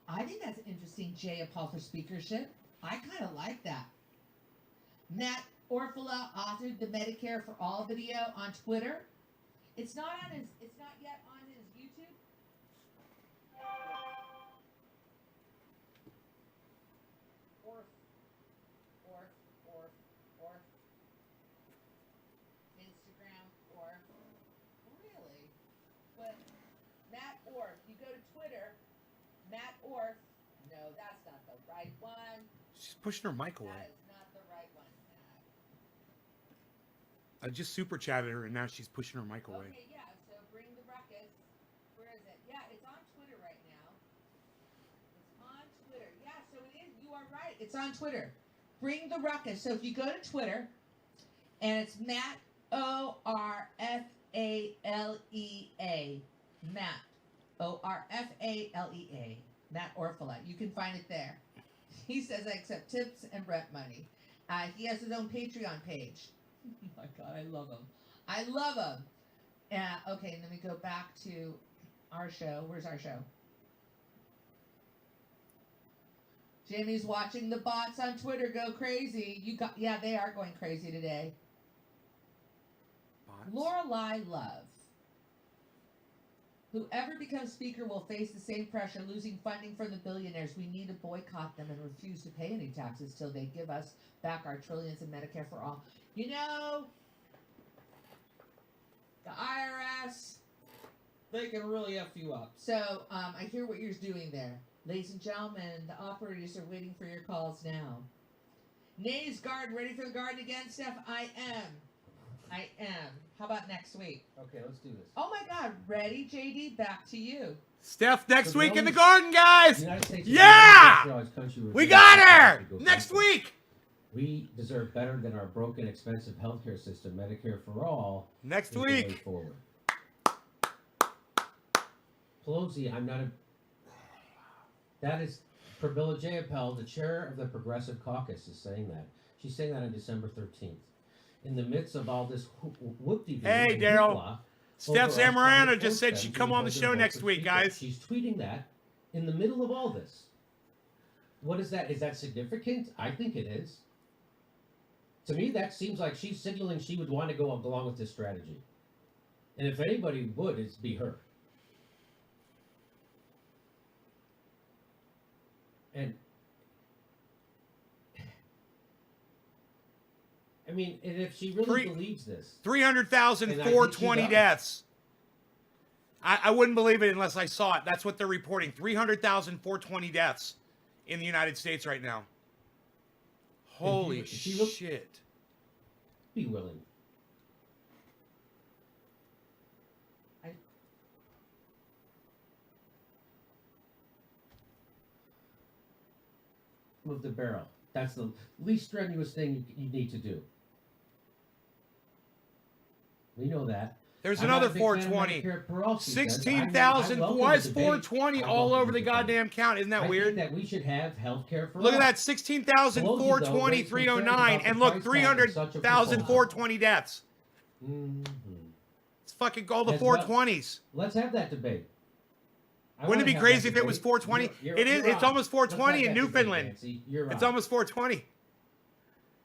I think that's interesting, Jay Paul, for speakership. I kind of like that. Matt Orfala authored the Medicare for All video on Twitter. It's not yet on his YouTube. Orf. Instagram, Orf. Really? But Matt Orf, you go to Twitter, Matt Orf. No, that's not the right one. She's pushing her mic away. That is not the right one. I just super chatted her and now she's pushing her mic away. Okay, yeah, so bring the ruckus. Where is it? Yeah, it's on Twitter right now. It's on Twitter. Yeah, so it is. You are right. It's on Twitter. Bring the ruckus. So if you go to Twitter, and it's Matt Orfalea. Matt Orfalea. Matt Orfala. You can find it there. He says I accept tips and rent money. He has his own Patreon page. Oh my God, I love him. I love him. Okay, let me go back to our show. Where's our show? Jimmy's watching the bots on Twitter go crazy. Yeah, they are going crazy today. Bots? Lorelei Love. Whoever becomes speaker will face the same pressure, losing funding from the billionaires. We need to boycott them and refuse to pay any taxes till they give us back our trillions in Medicare for all. The IRS, they can really F you up. So, I hear what you're doing there. Ladies and gentlemen, the operators are waiting for your calls now. Nays Garden, ready for the garden again, Steph? I am. How about next week? Okay, let's do this. Oh my God, ready, JD? Back to you. Steph, next So week in the the garden, guys! United States Yeah! country We got her! Next week! We deserve better than our broken, expensive healthcare system. Medicare for all. Next is the week. way forward. Pelosi, that is Prabilla Jayapal, the chair of the Progressive Caucus, is saying that. She's saying that on December 13th. In the midst of all this whoop-de-doo. Hey, and Daryl. hoopla Steph over us Zamorano trying to just force said she'd them come to on the vote show their next vote for week, speaker. guys. She's tweeting that in the middle of all this. what is that? Is that significant? I think it is. To me, that seems like she's signaling she would want to go along with this strategy. And if anybody would, it'd be her. And I mean, and if she really believes this, 300,000, and I think 420 she does. deaths. I wouldn't believe it unless I saw it. That's what they're reporting. 300,000, 420 deaths in the United States right now. Holy shit. Be willing. Move the barrel. That's the least strenuous thing you need to do. We know that. There's I'm another not a big fan of 420. Medicare for all, she says. 16,000. I welcome Why the is debate. 420 I all welcome over the debate. goddamn count? Isn't that I weird? think that we should have health care for Look all. at that, 16,000, Pelosi, though, 420, raised concerns 309, about and the look, price tag of such a 300,000, proposal. 420 deaths. Mm-hmm. It's fucking all the As well. 420s. Let's have that debate. I Wouldn't it wanna be have crazy that if it was debate. 420? It is. You're It's on. almost Let's 420 have in that debate, Newfoundland. Nancy. You're It's on. almost 420.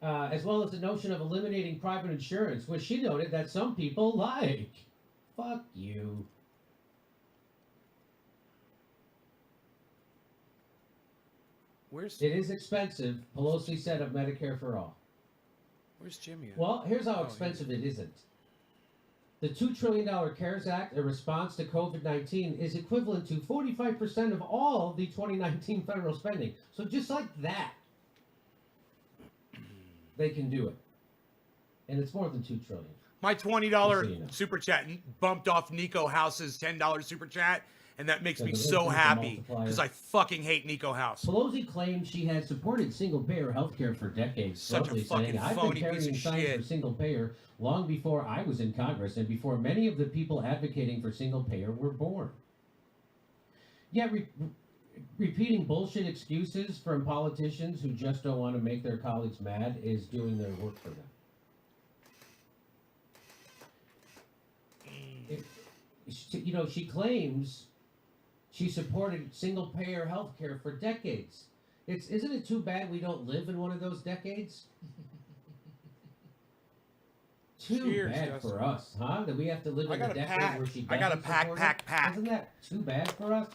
As well as the notion of eliminating private insurance, which she noted that some people like. Fuck you. It is expensive, Pelosi said of Medicare for all. Where's Jimmy at? Well, here's how Oh, expensive it isn't. The $2 trillion CARES Act, a response to COVID-19, is equivalent to 45% of all the 2019 federal spending. So just like that, they can do it. And it's more than $2 trillion. My $20 Just so you know. super chat bumped off Nico House's $10 super chat, and that makes me Does it so increase the happy multiplier? because I fucking hate Nico House. Pelosi claimed she had supported single-payer health care for decades, Such a bluntly fucking saying, I've phony been piece carrying of signs shit." for single-payer long before I was in Congress and before many of the people advocating for single-payer were born. Yet repeating bullshit excuses from politicians who just don't want to make their colleagues mad is doing their work for them. She claims she supported single-payer health care for decades. Isn't it too bad we don't live in one of those decades? Too Cheers, bad Justin. for us, huh? That we have to live I in got a a decade pack. where she I got a doesn't pack, support pack, it? pack. Isn't that too bad for us?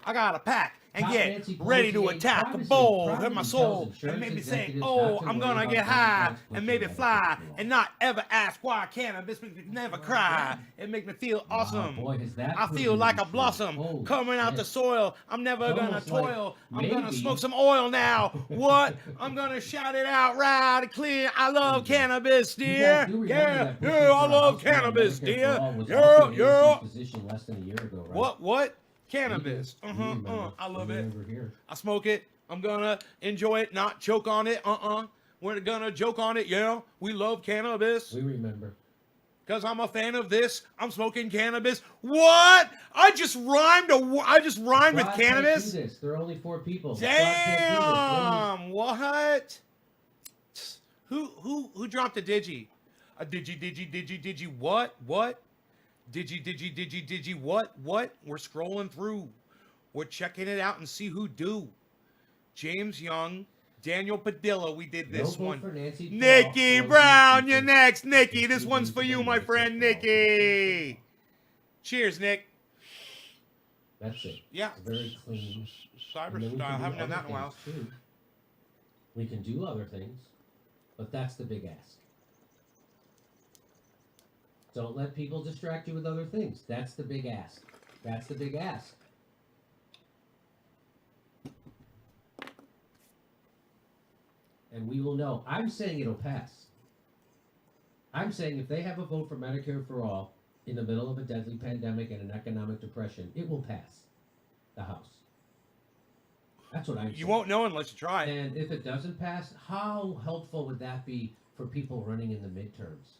I got a pack and Top get Nancy ready to Pelosi attack the privacy- bowl privately in my tells soul and insurance maybe say, executives oh, not to I'm worry gonna about get Donald high Trump's and pushing maybe Medicare fly for all. and not ever ask why cannabis makes me never cry. It makes me feel awesome. boy, has that I proven feel to like be a true. blossom Holy coming out shit. the soil. I'm never It's gonna almost like toil. I'm gonna maybe- smoke some oil now. What? I'm gonna shout it out loud and clear. I love cannabis, You dear. guys do remember Yeah, that pushing yeah, I for a love House bill on cannabis, Medicare dear. for all was Yeah, also yeah. AOC's position less than a year ago, right? What? Cannabis. We remember. I love We it. remember here. I smoke it. I'm gonna enjoy it, not choke on it. We're gonna joke on it. Yeah, we love cannabis. We remember. Cause I'm a fan of this. I'm smoking cannabis. What? I just rhymed with God cannabis. Can't do this. There are only 4 people. God can't do this. Damn. What? Who dropped a digi? A digi. What? Digi. What? We're scrolling through. We're checking it out and see who do. James Young, Daniel Padilla. We did No this vote one. for Nancy Nikki Paul. Brown, you're next. Nikki, this one's for you, my friend Nikki. Cheers, Nick. That's it. Yeah. It's very clean. Cyber And then we style. can do Haven't done other that in a while. things, too. We can do other things, but that's the big ask. Don't let people distract you with other things. That's the big ask. That's the big ask. And we will know. I'm saying it'll pass. I'm saying if they have a vote for Medicare for all in the middle of a deadly pandemic and an economic depression, it will pass the House. That's what I'm saying. You won't know unless you try. And if it doesn't pass, how helpful would that be for people running in the midterms?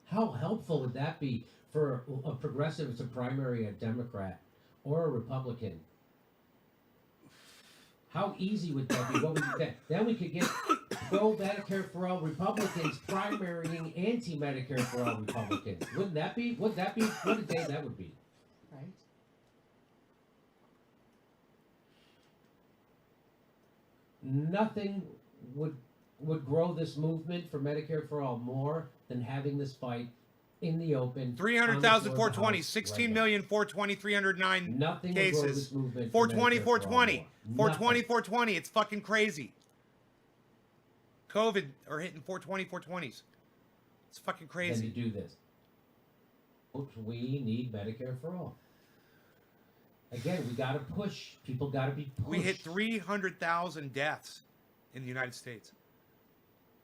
How helpful would that be for a progressive to primary a Democrat or a Republican? How easy would that be? What would that? Then we could get pro Medicare for all Republicans primarying anti-Medicare for all Republicans. Wouldn't that be? Would that be? What a day that would be. Right. nothing would grow this movement for Medicare for All more than having this fight in the open. 300,000, 420, 16,000,000, 420, 309 Nothing will grow cases. this movement. 420, for Medicare for all 420, more. 420, Nothing. 420. It's fucking crazy. COVID are hitting 420, 420s. It's fucking Than to crazy. do this. We need Medicare for all. Again, we got to push. People got to be pushed. We hit 300,000 deaths in the United States.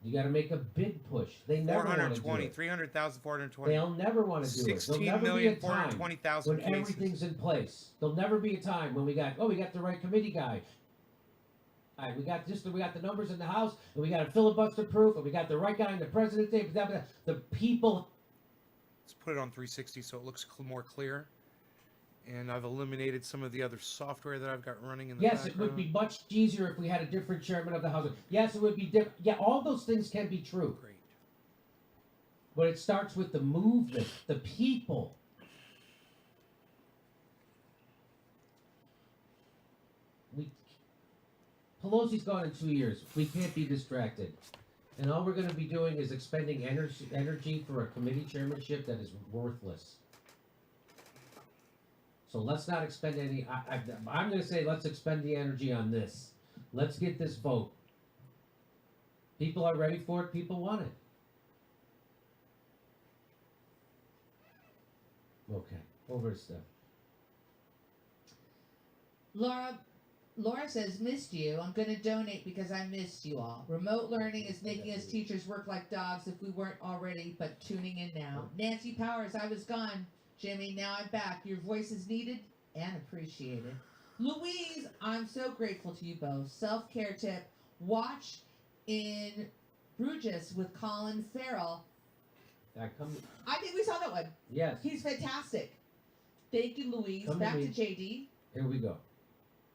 You got to make a big push. They never want to do 420, it. 300,000, 420. They'll never want to do it. There'll never be a time 16,420,000 when cases. everything's in place. There'll never be a time when we got the right committee guy. All right, we got the numbers in the House, and we got a filibuster proof, and we got the right guy in the presidency. The people. Let's put it on 360 so it looks more clear. And I've eliminated some of the other software that I've got running in the Yes, background. it would be much easier if we had a different chairman of the House. Yes, it would be different. Yeah, all those things can be true. Great. But it starts with the movement, the people. Pelosi's gone in 2 years. We can't be distracted. And all we're going to be doing is expending energy for a committee chairmanship that is worthless. So let's not expend any. I'm going to say let's expend the energy on this. Let's get this vote. People are ready for it. People want it. Okay, over to Steph. Laura says, missed you. I'm going to donate because I missed you all. Remote learning is making us teachers work like dogs if we weren't already, but tuning in now. Nancy Powers, I was gone. Jimmy, now I'm back. Your voice is needed and appreciated. Louise, I'm so grateful to you both. Self-care tip, watch in Bruges with Colin Farrell. I think we saw that one. Yes. He's fantastic. Thank you, Louise. Come to Back to me. JD. Here we go.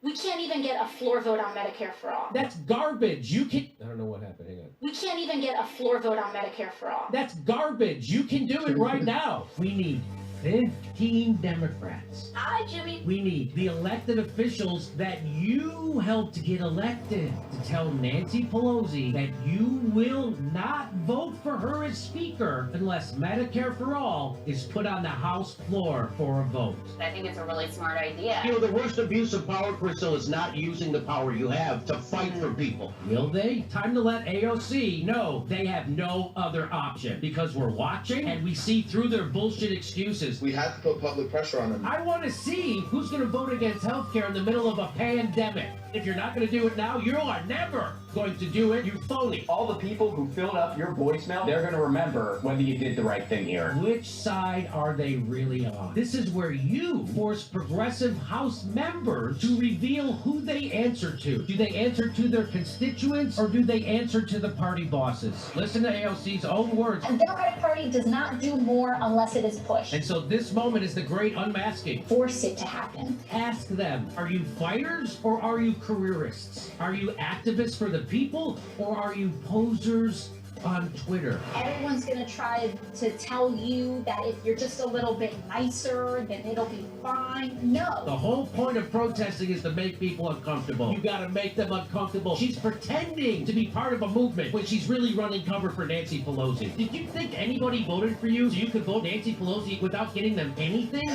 We can't even get a floor vote on Medicare for all. That's garbage. You can. I don't know what happened. Hang on. We can't even get a floor vote on Medicare for all. That's garbage. You can do it right now. We need 15 Democrats. Hi, Jimmy. We need the elected officials that you helped get elected to tell Nancy Pelosi that you will not vote for her as Speaker unless Medicare for All is put on the House floor for a vote. I think it's a really smart idea. You know, the worst abuse of power, Crystal, is not using the power you have to fight for people. Will they? Time to let AOC know they have no other option because we're watching and we see through their bullshit excuses. We have to put public pressure on them. I want to see who's going to vote against healthcare in the middle of a pandemic. If you're not going to do it now, you are never going to do it, you phony. All the people who filled up your voicemail, they're going to remember whether you did the right thing here. Which side are they really on? This is where you force progressive House members to reveal who they answer to. Do they answer to their constituents or do they answer to the party bosses? Listen to AOC's own words. The Democratic Party does not do more unless it is pushed. And so this moment is the great unmasking. Force it to happen. Ask them, are you fighters or are you careerists? Are you activists for the people or are you posers on Twitter? Everyone's going to try to tell you that if you're just a little bit nicer, then it'll be fine. No. The whole point of protesting is to make people uncomfortable. You gotta make them uncomfortable. She's pretending to be part of a movement when she's really running cover for Nancy Pelosi. Did you think anybody voted for you so you could vote Nancy Pelosi without getting them anything?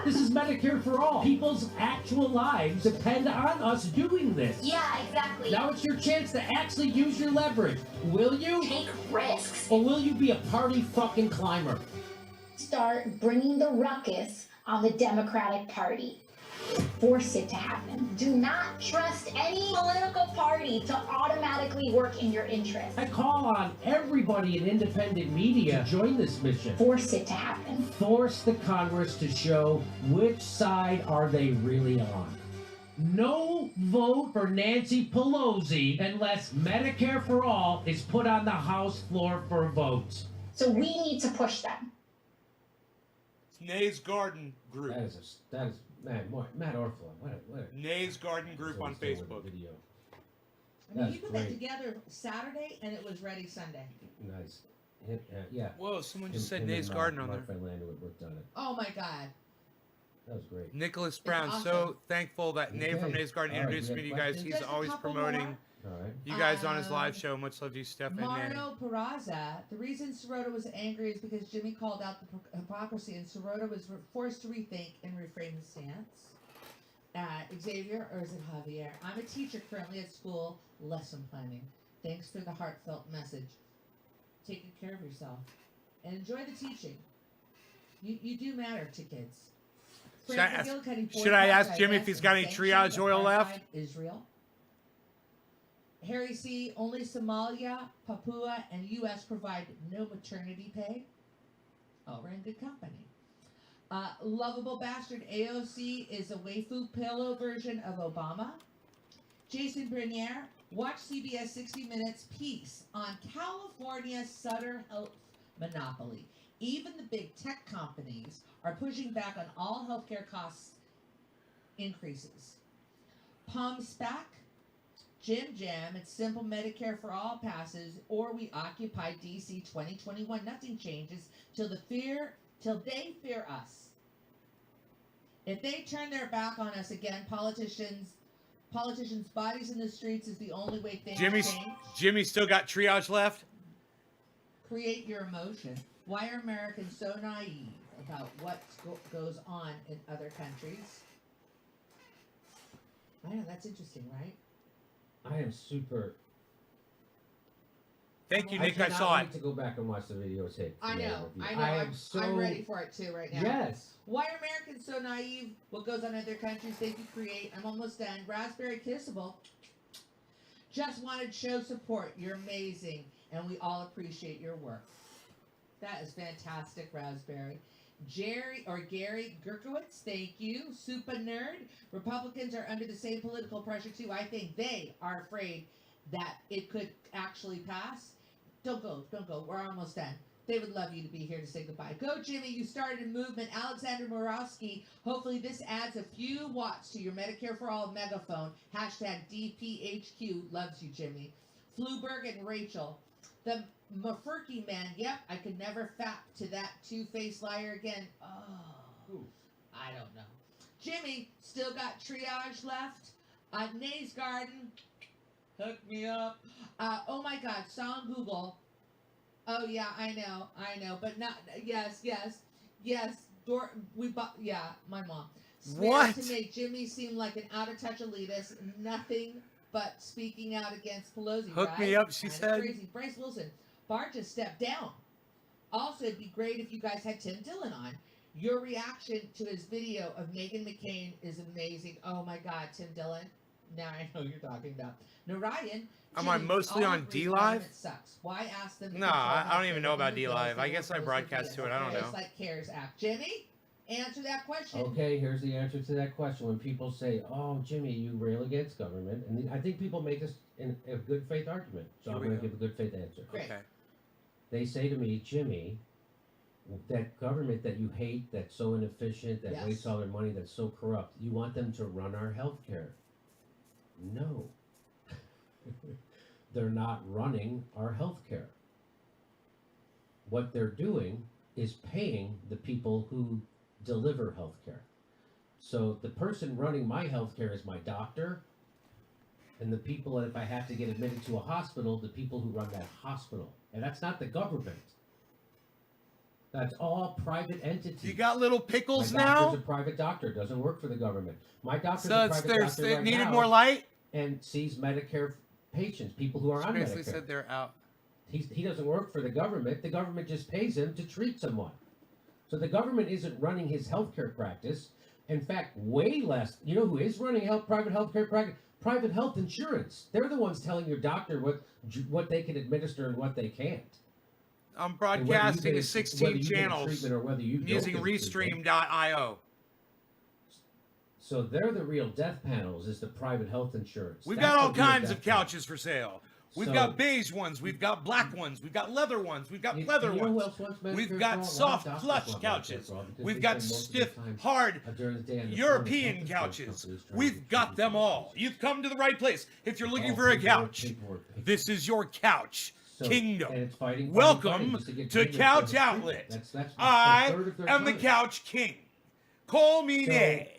This is Medicare for all. People's actual lives depend on us doing this. Yeah, exactly. Now it's your chance to actually use your leverage. Will you? Take risks. Or will you be a party fucking climber? Start bringing the ruckus on the Democratic Party. Force it to happen. Do not trust any political party to automatically work in your interest. I call on everybody in independent media to join this mission. Force it to happen. Force the Congress to show which side are they really on. No vote for Nancy Pelosi unless Medicare for All is put on the House floor for a vote. So we need to push them. It's Nay's Garden Group. That is Matt Orfalon. What Nay's Garden Group on Facebook. Video. I mean, That's he put great. that together Saturday and it was ready Sunday. Nice. Yeah. Whoa, someone just said Nay's Garden on there. Mark Van Lander worked on it. Oh my God. That was great. Nicholas Brown, awesome. so thankful that Nay from Okay. Nay's Garden All right, introduced we me to you have guys. questions? He's There's a always couple promoting more. All right. You guys on his live show. Much love to you, Steph and Nanny. Marno Peraza. The reason Sirota was angry is because Jimmy called out the hypocrisy, and Sirota was forced to rethink and reframe his stance. Xavier, or is it Javier? I'm a teacher currently at school, lesson planning. Thanks for the heartfelt message. Taking care of yourself and enjoy the teaching. You do matter to kids. Should I ask Jimmy if he's got any triage oil left? Israel. Harry C. Only Somalia, Papua, and U.S. provide no maternity pay. Oh, we're in good company. Lovable Bastard AOC is a waifu pillow version of Obama. Jason Bernier, watch CBS 60 Minutes piece on California's Sutter Health monopoly. Even the big tech companies are pushing back on all healthcare costs increases. Palm Spac, Jim Jam, it's simple Medicare for all passes, or we occupy DC 2021. Nothing changes till they fear us. If they turn their back on us again, politicians' bodies in the streets is the only way things change. Jimmy still got triage left? Create your emotion. Why are Americans so naive about what goes on in other countries? I know, that's interesting, right? I am super. Thank you, Nick. I saw it. I need to go back and watch the videotape. I know. I'm ready for it too right now. Yes. Why are Americans so naive? What goes on in other countries? Thank you, Create. I'm almost done. Raspberry Kissable. Just wanted to show support. You're amazing, and we all appreciate your work. That is fantastic, Raspberry. Gary Gerkowitz, thank you. Super Nerd. Republicans are under the same political pressure too. I think they are afraid that it could actually pass. Don't go. We're almost done. They would love you to be here to say goodbye. Go, Jimmy. You started a movement. Alexander Murawski. Hopefully this adds a few watts to your Medicare for All megaphone. Hashtag DPHQ. Loves you, Jimmy. Fluberg and Rachel. The Mafurky man. Yep, I could never fap to that two-faced liar again. Oh, I don't know. Jimmy, still got triage left. Nay's Garden. Hook me up. Oh my God, saw on Google. Oh yeah, I know, but not. Yes. We bought. Yeah, my mom. What? To make Jimmy seem like an out-of-touch elitist, nothing but speaking out against Pelosi. Hook right? me up, she Kinda said. Crazy. Bryce Wilson. Barr just stepped down. Also, it'd be great if you guys had Tim Dillon on. Your reaction to his video of Meghan McCain is amazing. Oh my God, Tim Dillon. Now I know you're talking about. Narayan. Am I mostly on D Live? Sucks. Why ask them? No, I don't even know about D Live. I guess I broadcast to it. I don't know. It's like CARES Act. Jimmy, answer that question. Okay, here's the answer to that question. When people say, "Oh, Jimmy, you rail against government," and I think people make this in a good faith argument, so I'm going to give a good faith answer. Okay. They say to me, Jimmy, that government that you hate, that's so inefficient, that wastes all their money, that's so corrupt, you want them to run our health care. No. They're not running our health care. What they're doing is paying the people who deliver health care. So the person running my health care is my doctor, and the people that if I have to get admitted to a hospital, the people who run that hospital. And that's not the government. That's all private entities. You got little pickles my now? doctor's a private doctor, doesn't work for the government. My doctor's So a private doctor it right needed now more light? and sees Medicare patients, people who are on Basically Medicare. said they're out. He doesn't work for the government. The government just pays him to treat someone. So the government isn't running his healthcare practice. In fact, way less. You know who is running private healthcare practice? Private health insurance. They're the ones telling your doctor what they can administer and what they can't. I'm broadcasting to 16 channels using Restream.io. So they're the real death panels, is the private health insurance. We've That's got all the real kinds death of couches for sale. We've So- got beige ones, we've got black ones, we've got leather ones, we've got leather you know who ones. else wants Medicare We've for got all? Well, soft doctors plush want Medicare couches. for all because We've they got spend most of stiff, their time, hard during the day on the phone with European health insurance couches. companies trying We've got them all. You've come to the right place. If you're looking for a couch, this is your couch So- kingdom. and it's fighting Welcome just to get to paid for Couch the Outlet. treatment. That's I a third of their am the time. couch king. Call me So, Nay,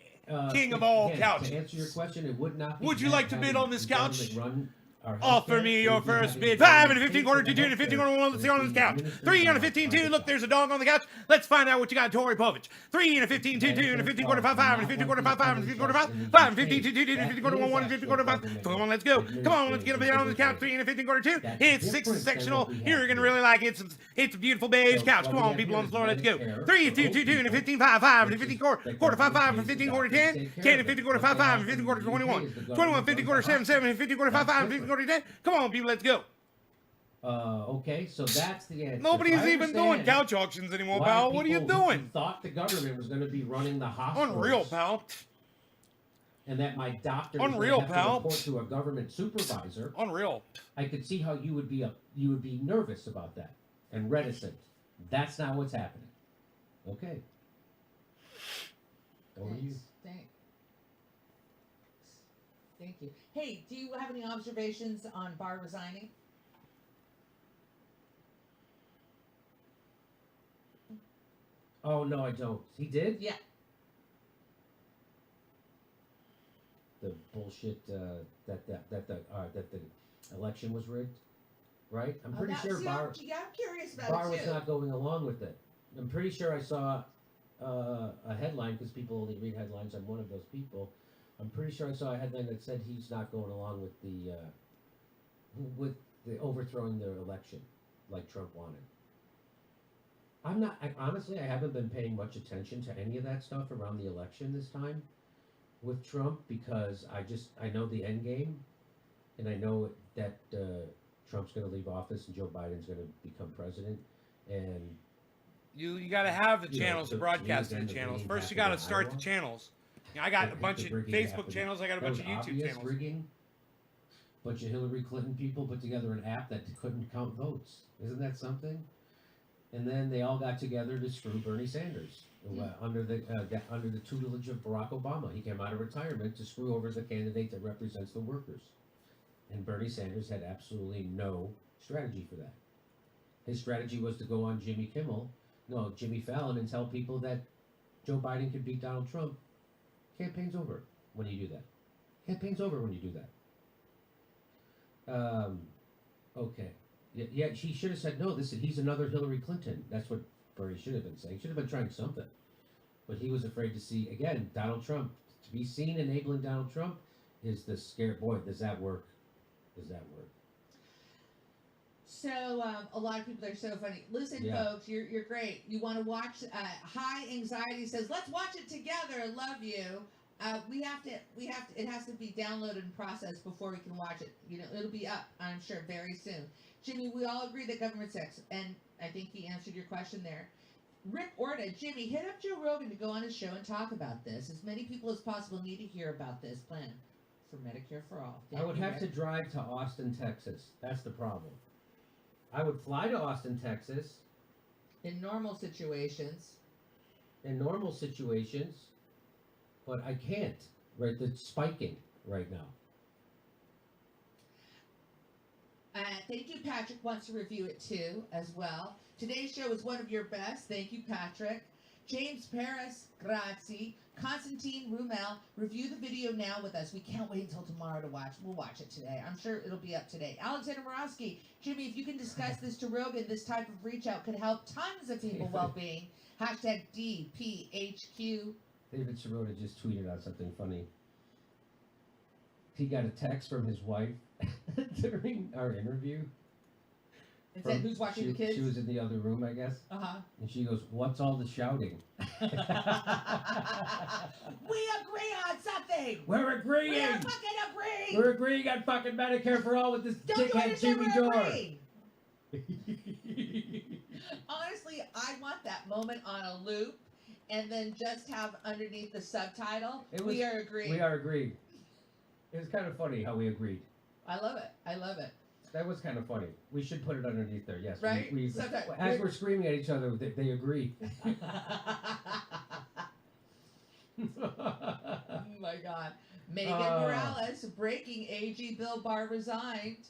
king of all again, couches. To answer your question, it would not be Would you bad like to bid having on this the couch? government run Offer me your first bid. 5 and a 15 quarter, 2 and a 15 quarter, 1. Let's see on this couch. 3 and a 15 2. Look, there's a dog on the couch. Let's find out what you got, Tory Povich. 3 and a 15 2 2 and a 15 quarter 5 5 and a 15 quarter 5 5 and a 15 quarter 5 5 and 15 2 2 2 and a 15 quarter 1 1 and 15 quarter 5. Come on, let's go. Come on, let's get up on the couch. 3 and a 15 quarter 2. It's 6 sectional. You're gonna really like it. It's a beautiful beige couch. Come on, people on the floor, let's go. 3 2 2 2 and a 15 5 5 and a 15 quarter 5 5 and a 15 quarter 10. 10 and 15 quarter 5 5 and a 15 quarter 21. 21 50 quarter 7 7 and 15 quarter 5 5 and 15 quarter 10. Come on, people, let's go. Okay, so that's the answer. Nobody's even doing couch auctions anymore, pal. What are you doing? Thought the government was going to be running the hospitals. Unreal, pal. And that my doctor was Unreal, going to have to pal. report to a government supervisor. Unreal. I could see how you would be nervous about that and reticent. That's not what's happening. Okay. Over to you. Thank you. Hey, do you have any observations on Barr resigning? Oh no, I don't. He did? Yeah. The bullshit that the election was rigged, right? I'm pretty sure Barr. Yeah, I'm curious about Barr it was too. not going along with it. I'm pretty sure I saw a headline, because people only read headlines. I'm one of those people. I'm pretty sure I saw a headline that said he's not going along with the overthrowing the election like Trump wanted. Honestly, I haven't been paying much attention to any of that stuff around the election this time with Trump, because I know the end game, and I know that Trump's going to leave office and Joe Biden's going to become president, and You got to have the channels to broadcast the channels. First, you got to start the channels. I got a bunch of Facebook channels. I got a bunch of YouTube channels. Rigging. Bunch of Hillary Clinton people put together an app that couldn't count votes. Isn't that something? And then they all got together to screw Bernie Sanders under the tutelage of Barack Obama. He came out of retirement to screw over the candidate that represents the workers. And Bernie Sanders had absolutely no strategy for that. His strategy was to go on Jimmy Fallon, and tell people that Joe Biden could beat Donald Trump. Campaign's over when you do that. Campaign's over when you do that. Okay. Yeah, he should have said, no, he's another Hillary Clinton. That's what Bernie should have been saying. Should have been trying something. But he was afraid to see, again, Donald Trump. To be seen enabling Donald Trump is the scare. Boy, does that work. Does that work? So a lot of people are so funny. Listen, folks, you're great. You want to watch? High Anxiety says, let's watch it together. Love you. We have to. It has to be downloaded and processed before we can watch it. It'll be up, I'm sure, very soon. Jimmy, we all agree that government sex, and I think he answered your question there. Rick Orta, Jimmy, hit up Joe Rogan to go on his show and talk about this. As many people as possible need to hear about this plan for Medicare for all. I would have to drive to Austin, Texas. That's the problem. I would fly to Austin, Texas. In normal situations. But I can't. Right, it's spiking right now. Thank you, Patrick wants to review it too, as well. Today's show is one of your best. Thank you, Patrick. James Paris, grazie. Constantine Rumel, review the video now with us. We can't wait until tomorrow to watch. We'll watch it today. I'm sure it'll be up today. Alexander Morosky, Jimmy, if you can discuss this to Rogan, this type of reach out could help tons of people well-being. Hashtag DPHQ. David Sirota just tweeted out something funny. He got a text from his wife during our interview. It said, who's watching the kids? She was in the other room, I guess. Uh-huh. And she goes, what's all the shouting? We agree on something. We're agreeing. We are fucking agreeing. We're agreeing on fucking Medicare for all with this dickhead Jimmy Dore. Honestly, I want that moment on a loop and then just have underneath the subtitle, we are agreeing. We are agreed. It was kind of funny how we agreed. I love it. I love it. That was kind of funny. We should put it underneath there, yes. Right? As we're screaming at each other, they agree. Oh my God. Megan Morales, breaking AG Bill Barr resigned.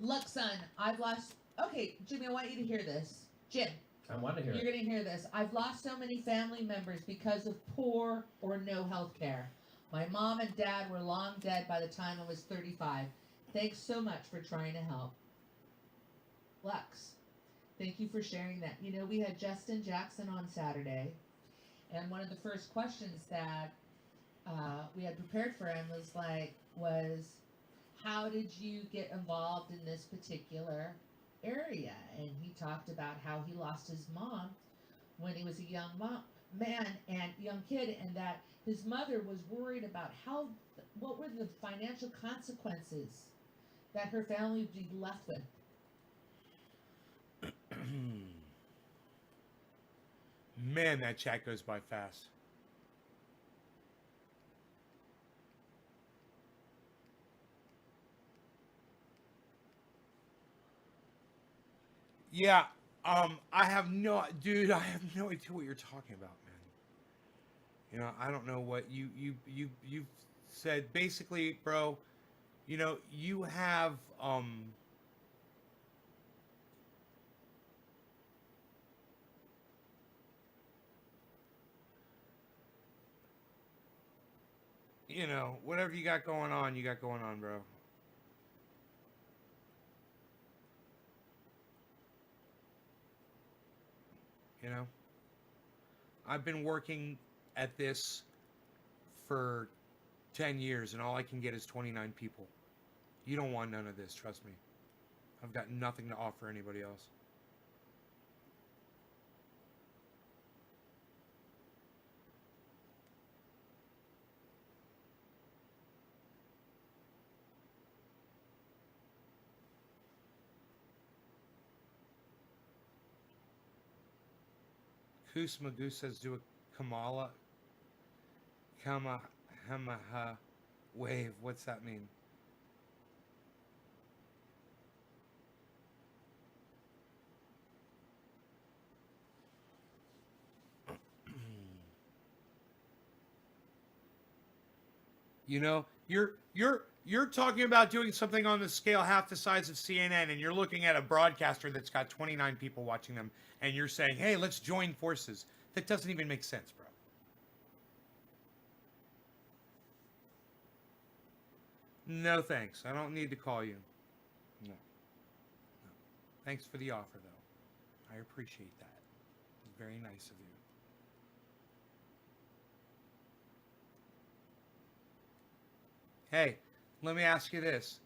Look, son, I've lost... Okay, Jimmy, I want you to hear this. Jim. I want to hear You're going to hear this. I've lost so many family members because of poor or no health care. My mom and dad were long dead by the time I was 35. Thanks so much for trying to help. Lux, thank you for sharing that. You know, we had Justin Jackson on Saturday, and one of the first questions that we had prepared for him was how did you get involved in this particular area? And he talked about how he lost his mom when he was a young young kid, and that his mother was worried about what were the financial consequences that her family would be left with. Man, that chat goes by fast. Yeah, I have no idea what you're talking about, man. You know, I don't know what you said. Basically, bro, you know, you have you know, whatever you got going on, bro. You know, I've been working at this for 10 years and all I can get is 29 people. You don't want none of this, trust me. I've got nothing to offer anybody else. Koos Magoo says do a Kamehameha wave. What's that mean? You know, you're talking about doing something on the scale half the size of CNN, and you're looking at a broadcaster that's got 29 people watching them, and you're saying, hey, let's join forces. That doesn't even make sense, bro. No thanks. I don't need to call you. No. Thanks for the offer, though. I appreciate that. It's very nice of you. Hey, let me ask you this.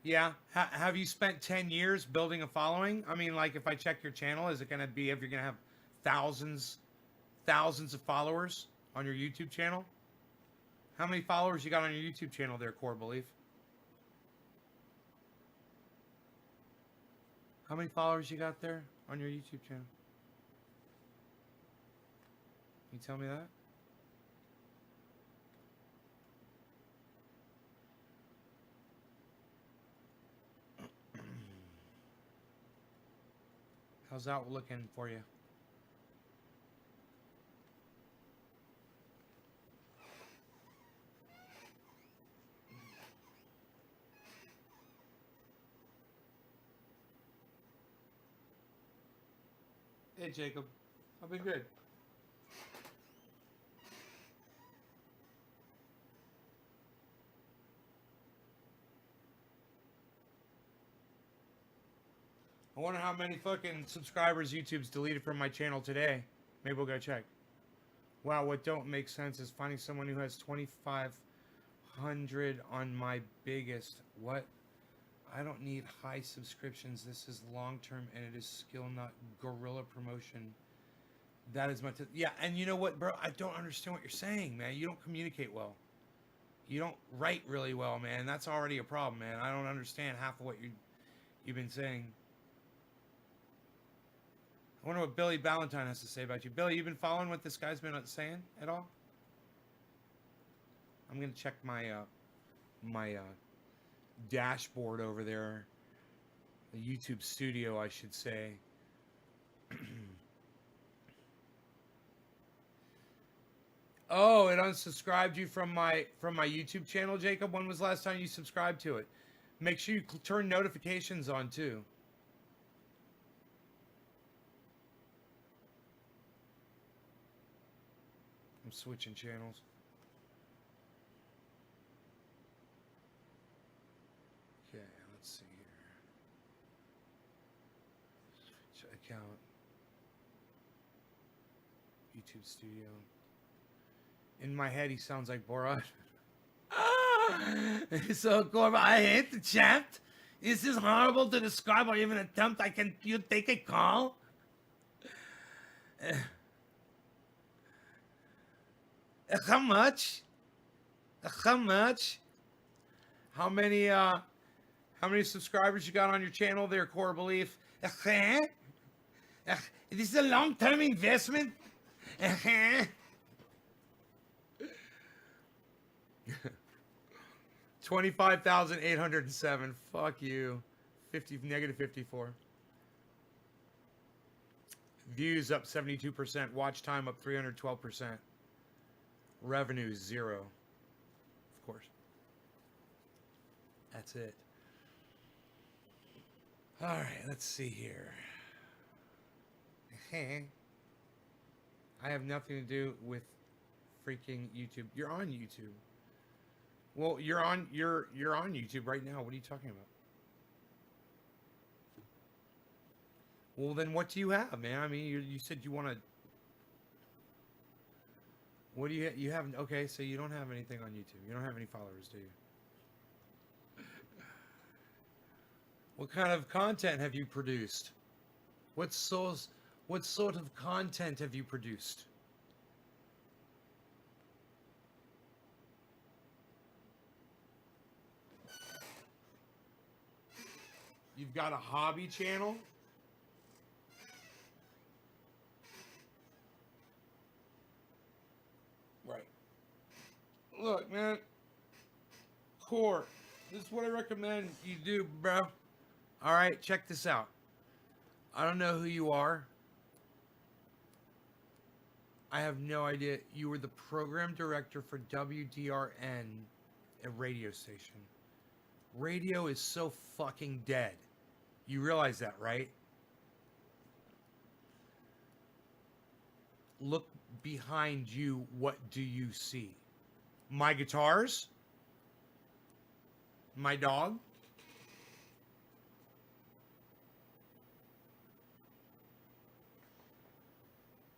Yeah, have you spent 10 years building a following? I mean, like, if I check your channel, is it going to be, if you're going to have thousands of followers on your YouTube channel? How many followers you got on your YouTube channel there, Core Belief? How many followers you got there on your YouTube channel? Can you tell me that? How's that looking for you? Hey, Jacob. I've been good. I wonder how many fucking subscribers YouTube's deleted from my channel today. Maybe we'll go check. Wow, what don't make sense is finding someone who has 2,500 on my biggest. What? I don't need high subscriptions. This is long-term and it is skill, not guerrilla promotion. That is my... yeah, and you know what, bro? I don't understand what you're saying, man. You don't communicate well. You don't write really well, man. That's already a problem, man. I don't understand half of what you've been saying. I wonder what Billy Ballantyne has to say about you. Billy, you been following what this guy's been saying at all? I'm gonna check my dashboard over there, the YouTube studio, I should say. Oh, it unsubscribed you from my YouTube channel, Jacob. When was the last time you subscribed to it? Make sure you turn notifications on too. I'm switching channels. let's see here. Switch account. YouTube Studio. In my head, he sounds like Borat. So, Corbin, I hate the chat. Is this horrible to describe or even attempt? You take a call? How much? How much? How many subscribers you got on your channel there, Core Belief? This is a long-term investment. 25,807. Fuck you. Negative 54. Views up 72%. Watch time up 312%. Revenue 0. Of course. That's it. All right, let's see here. I have nothing to do with freaking YouTube. You're on YouTube. Well, you're on YouTube right now. What are you talking about? Well, then what do you have, man? I mean, you said you want to. What do you have? Okay, so you don't have anything on YouTube. You don't have any followers, do you? What kind of content have you produced? What sort of content have you produced? You've got a hobby channel? Right. Look, man. Core. This is what I recommend you do, bro. All right, check this out. I don't know who you are. I have no idea. You were the program director for WDRN, a radio station. Radio is so fucking dead. You realize that, right? Look behind you. What do you see? My guitars? My dog?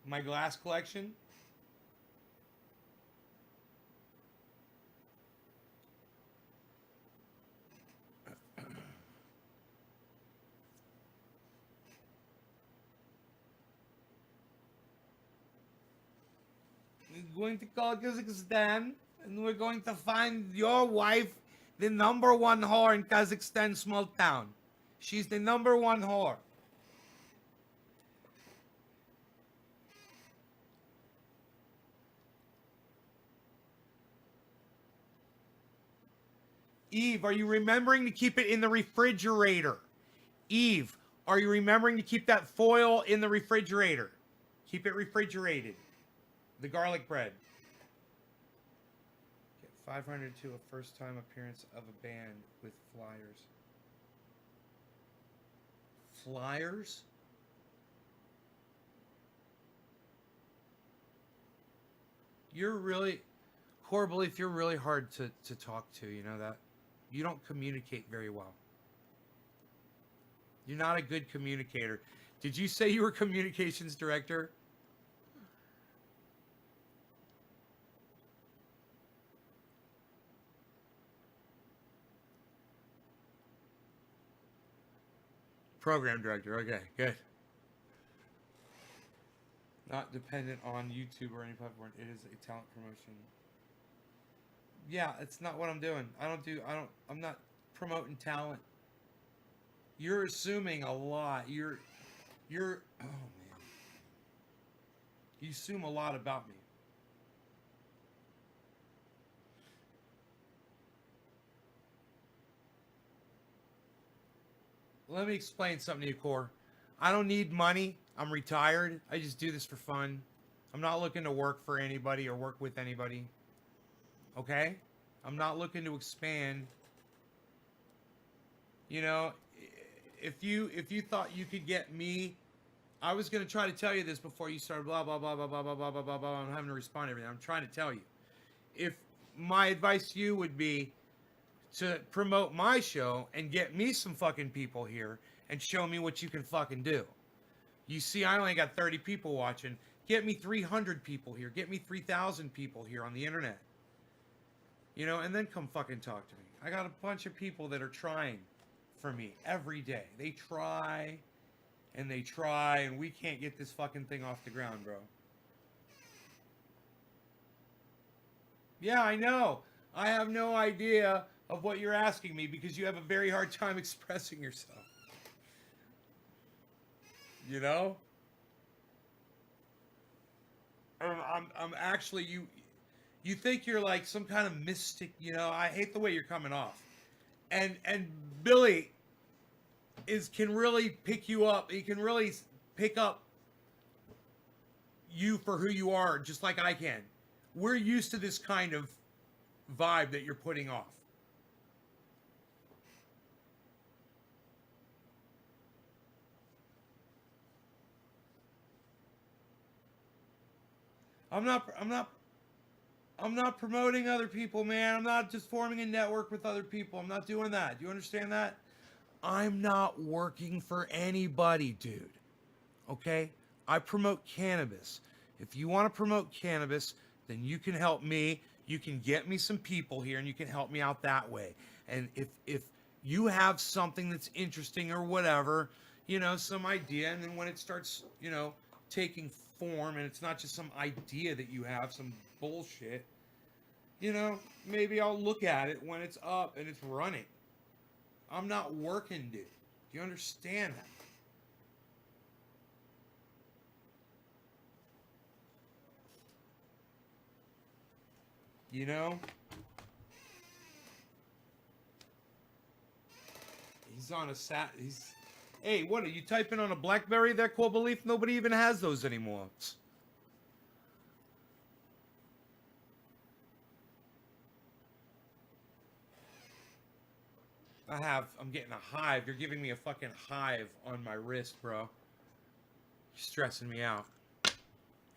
My glass collection? We're going to call Kazakhstan, and we're going to find your wife the number one whore in Kazakhstan small town. She's the number one whore. Eve, are you remembering to keep it in the refrigerator? Eve, are you remembering to keep that foil in the refrigerator? Keep it refrigerated. The garlic bread. Get 500 to a first-time appearance of a band with flyers. Flyers? You're really, Core Belief, you're really hard to talk to, you know that? You don't communicate very well. You're not a good communicator. Did you say you were communications director? Program director. Okay, good. Not dependent on YouTube or any platform. It is a talent promotion. Yeah, it's not what I'm doing. I'm not promoting talent. You're assuming a lot. You're oh man. You assume a lot about me. Let me explain something to you, Core. I don't need money. I'm retired. I just do this for fun. I'm not looking to work for anybody or work with anybody. Okay? I'm not looking to expand. You know, if you thought you could get me, I was going to try to tell you this before you started blah, blah, blah, blah, blah, blah, blah, blah, blah, blah. I'm having to respond to everything. I'm trying to tell you. If my advice to you would be to promote my show and get me some fucking people here and show me what you can fucking do. You see, I only got 30 people watching. Get me 300 people here. Get me 3,000 people here on the internet. You know, and then come fucking talk to me. I got a bunch of people that are trying for me every day. They try, and we can't get this fucking thing off the ground, bro. Yeah, I know. I have no idea of what you're asking me because you have a very hard time expressing yourself. You know? I'm actually, you think you're like some kind of mystic, you know? I hate the way you're coming off. And Billy can really pick you up. He can really pick up you for who you are, just like I can. We're used to this kind of vibe that you're putting off. I'm not promoting other people, man. I'm not just forming a network with other people. I'm not doing that. Do you understand that? I'm not working for anybody, dude. Okay? I promote cannabis. If you want to promote cannabis, then you can help me. You can get me some people here and you can help me out that way. And if you have something that's interesting or whatever, you know, some idea, and then when it starts, you know, taking form and it's not just some idea that you have, some bullshit, you know, maybe I'll look at it when it's up and it's running. I'm not working, dude. Do you understand that? You know? He's on a Hey, what are you typing on a BlackBerry there, Core Belief? Nobody even has those anymore. I'm getting a hive. You're giving me a fucking hive on my wrist, bro. You're stressing me out.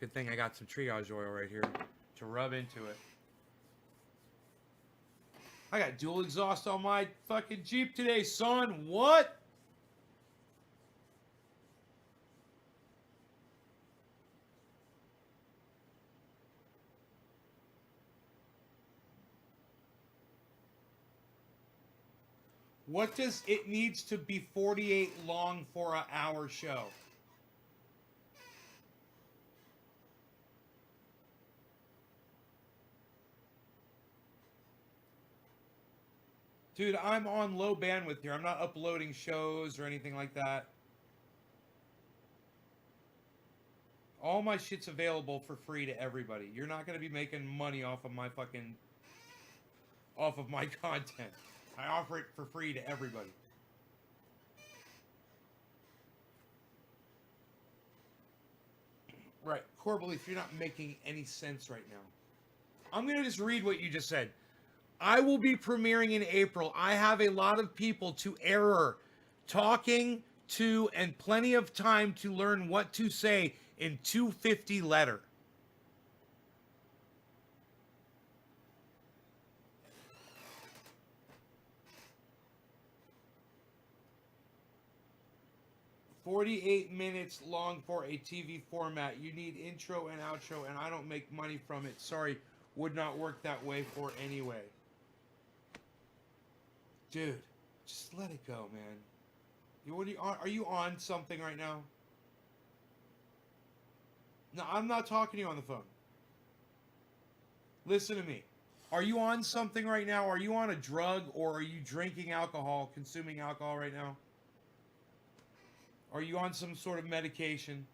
Good thing I got some triage oil right here to rub into it. I got dual exhaust on my fucking Jeep today, son. What? What does it needs to be 48 long for an hour show? Dude, I'm on low bandwidth here. I'm not uploading shows or anything like that. All my shit's available for free to everybody. You're not going to be making money off of my content. I offer it for free to everybody. Right. Core Belief, you're not making any sense right now. I'm going to just read what you just said. I will be premiering in April. I have a lot of people to error, talking to, and plenty of time to learn what to say in 250 letter. "48 minutes long for a TV format. You need intro and outro, and I don't make money from it. Sorry, would not work that way for anyway." Dude, just let it go, man. Are you on something right now? No, I'm not talking to you on the phone. Listen to me. Are you on something right now? Are you on a drug, or are you drinking alcohol, consuming alcohol right now? Are you on some sort of medication?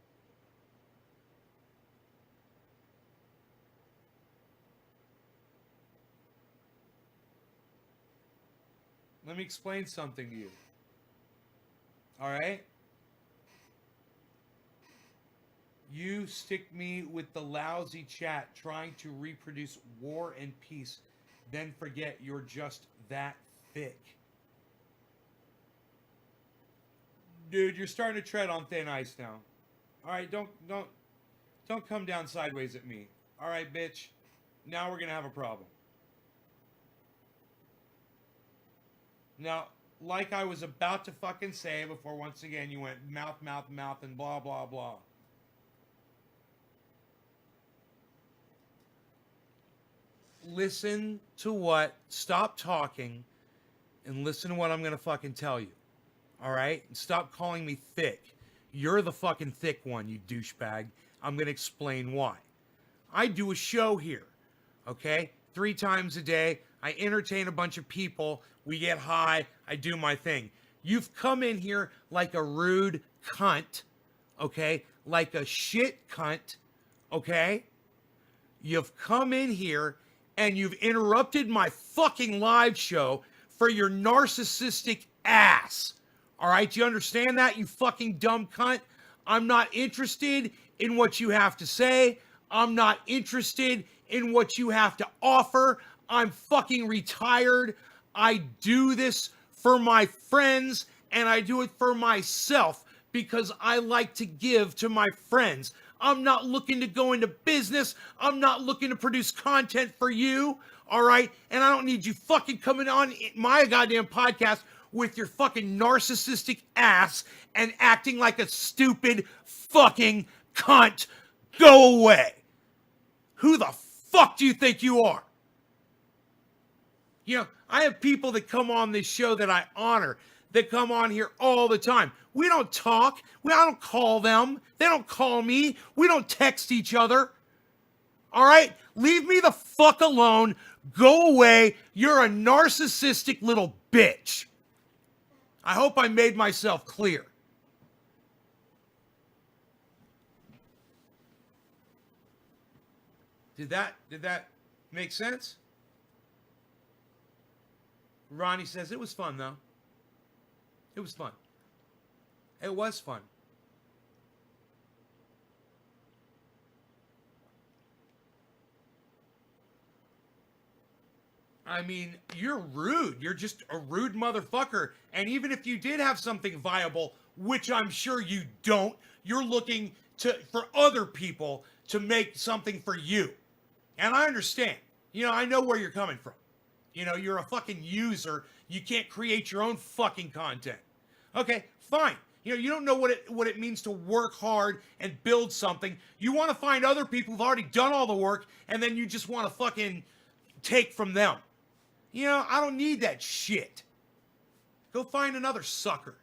Let me explain something to you. All right? You stick me with the lousy chat trying to reproduce War and Peace, then forget you're just that thick. Dude, you're starting to tread on thin ice now. All right, don't come down sideways at me. All right, bitch. Now we're going to have a problem. Now, like I was about to fucking say before, once again, you went mouth, and blah, blah, blah. Listen to what, stop talking, and listen to what I'm going to fucking tell you. All right? And stop calling me thick. You're the fucking thick one, you douchebag. I'm going to explain why. I do a show here, okay? 3 times a day. I entertain a bunch of people. We get high. I do my thing. You've come in here like a rude cunt, okay? Like a shit cunt, okay? You've come in here and you've interrupted my fucking live show for your narcissistic ass. All right? Do you understand that, you fucking dumb cunt? I'm not interested in what you have to say. I'm not interested in what you have to offer. I'm fucking retired. I do this for my friends and I do it for myself because I like to give to my friends. I'm not looking to go into business. I'm not looking to produce content for you. All right? And I don't need you fucking coming on my goddamn podcast with your fucking narcissistic ass and acting like a stupid fucking cunt. Go away. Who the fuck do you think you are? You know, I have people that come on this show that I honor, that come on here all the time. We don't talk. I don't call them. They don't call me. We don't text each other. All right? Leave me the fuck alone. Go away. You're a narcissistic little bitch. I hope I made myself clear. Did that make sense? Ronnie says it was fun though. It was fun. It was fun. I mean, you're rude. You're just a rude motherfucker. And even if you did have something viable, which I'm sure you don't, you're looking for other people to make something for you. And I understand. You know, I know where you're coming from. You know, you're a fucking user. You can't create your own fucking content. Okay, fine. You know, you don't know what it means to work hard and build something. You want to find other people who've already done all the work, and then you just want to fucking take from them. You know, I don't need that shit. Go find another sucker.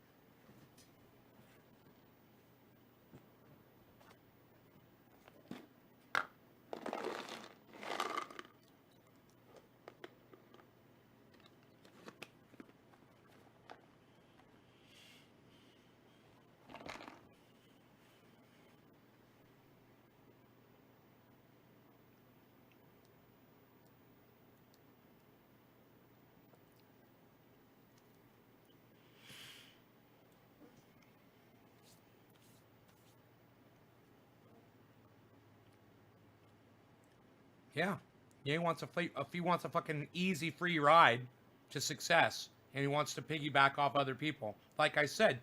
Yeah. He wants a fucking easy free ride to success, and he wants to piggyback off other people. Like I said,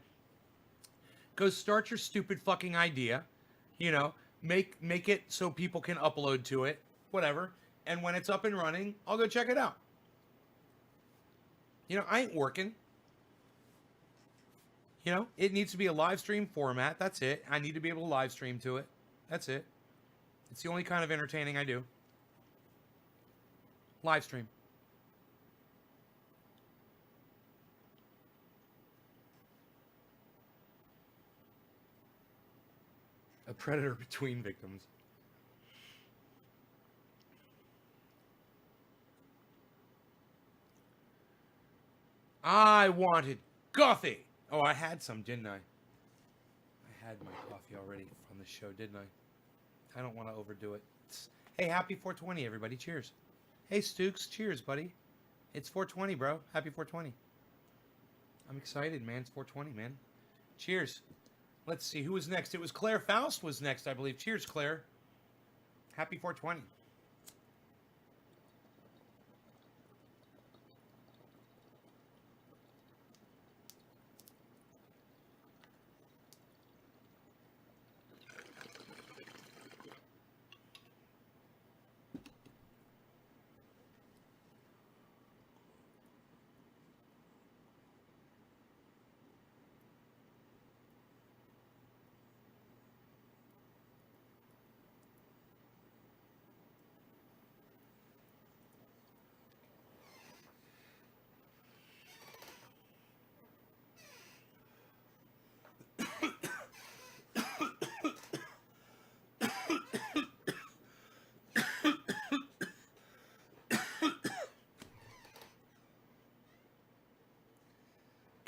go start your stupid fucking idea, you know, make it so people can upload to it, whatever. And when it's up and running, I'll go check it out. You know, I ain't working. You know, it needs to be a live stream format. That's it. I need to be able to live stream to it. That's it. It's the only kind of entertaining I do. Live stream. A predator between victims. I wanted coffee. Oh, I had some, didn't I? I had my coffee already from the show, didn't I? I don't want to overdo it. Hey, happy 420, everybody. Cheers. Hey, Stooks. Cheers, buddy. It's 420, bro. Happy 420. I'm excited, man. It's 420, man. Cheers. Let's see. Who was next? It was Claire Faust was next, I believe. Cheers, Claire. Happy 420.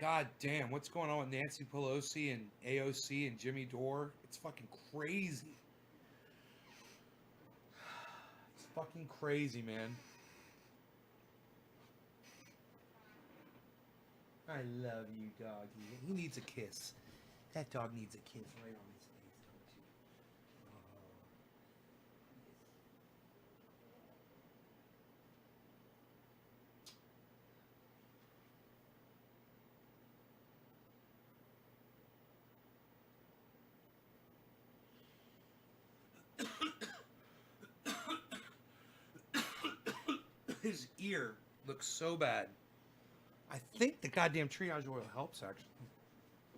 God damn, what's going on with Nancy Pelosi and AOC and Jimmy Dore? It's fucking crazy. It's fucking crazy, man. I love you, doggy. He needs a kiss. That dog needs a kiss right on his face, don't you? His ear looks so bad. I think the goddamn triage oil helps, actually.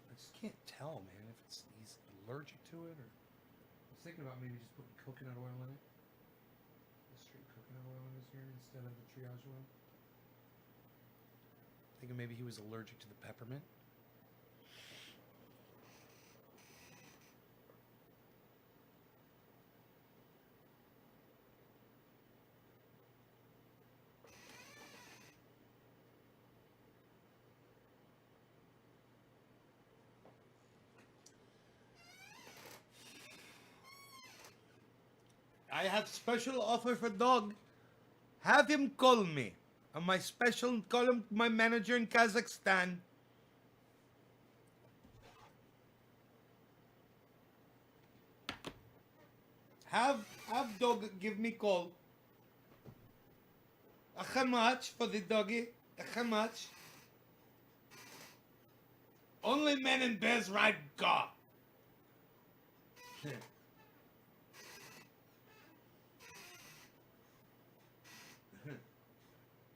I just can't tell, man, if he's allergic to it or... I was thinking about maybe just putting coconut oil in it. Just straight coconut oil in his ear instead of the triage oil. Thinking maybe he was allergic to the peppermint. I have special offer for dog. Have him call me. On my special, call him my manager in Kazakhstan. Have dog give me call. How much for the doggy? How much? Only men and bears ride car.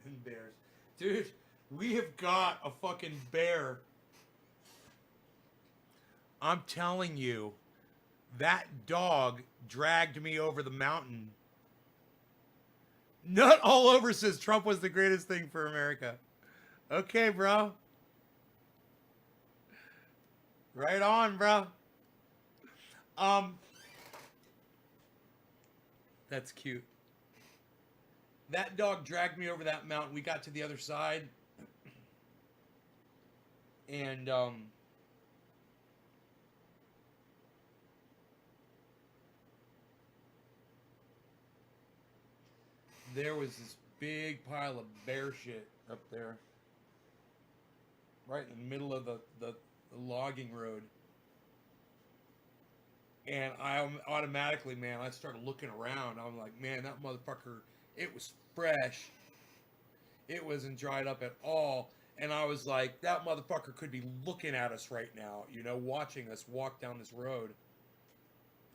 And bears. Dude, we have got a fucking bear. I'm telling you, that dog dragged me over the mountain. Nut all over says Trump was the greatest thing for America. Okay, bro. Right on, bro. That's cute. That dog dragged me over that mountain. We got to the other side. And, there was this big pile of bear shit up there. Right in the middle of the logging road. And I automatically, man, I started looking around. I'm like, man, that motherfucker, it was fresh. It wasn't dried up at all. And I was like, that motherfucker could be looking at us right now, you know, watching us walk down this road.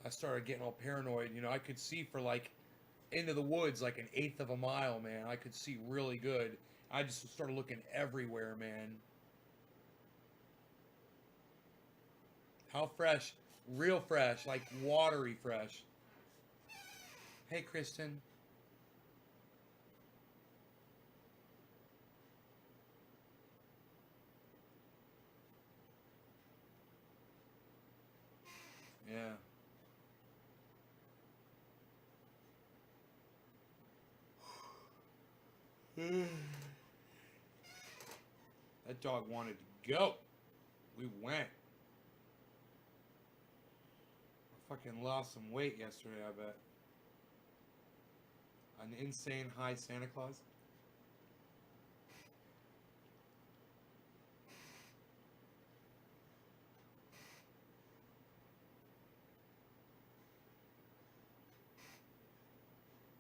I started getting all paranoid. You know, I could see for like into the woods like 1/8 of a mile, man. I could see really good. I just started looking everywhere, man. How fresh. Real fresh, like watery fresh. Hey, Kristen. Yeah. That dog wanted to go. We went. I fucking lost some weight yesterday, I bet. An insane high Santa Claus.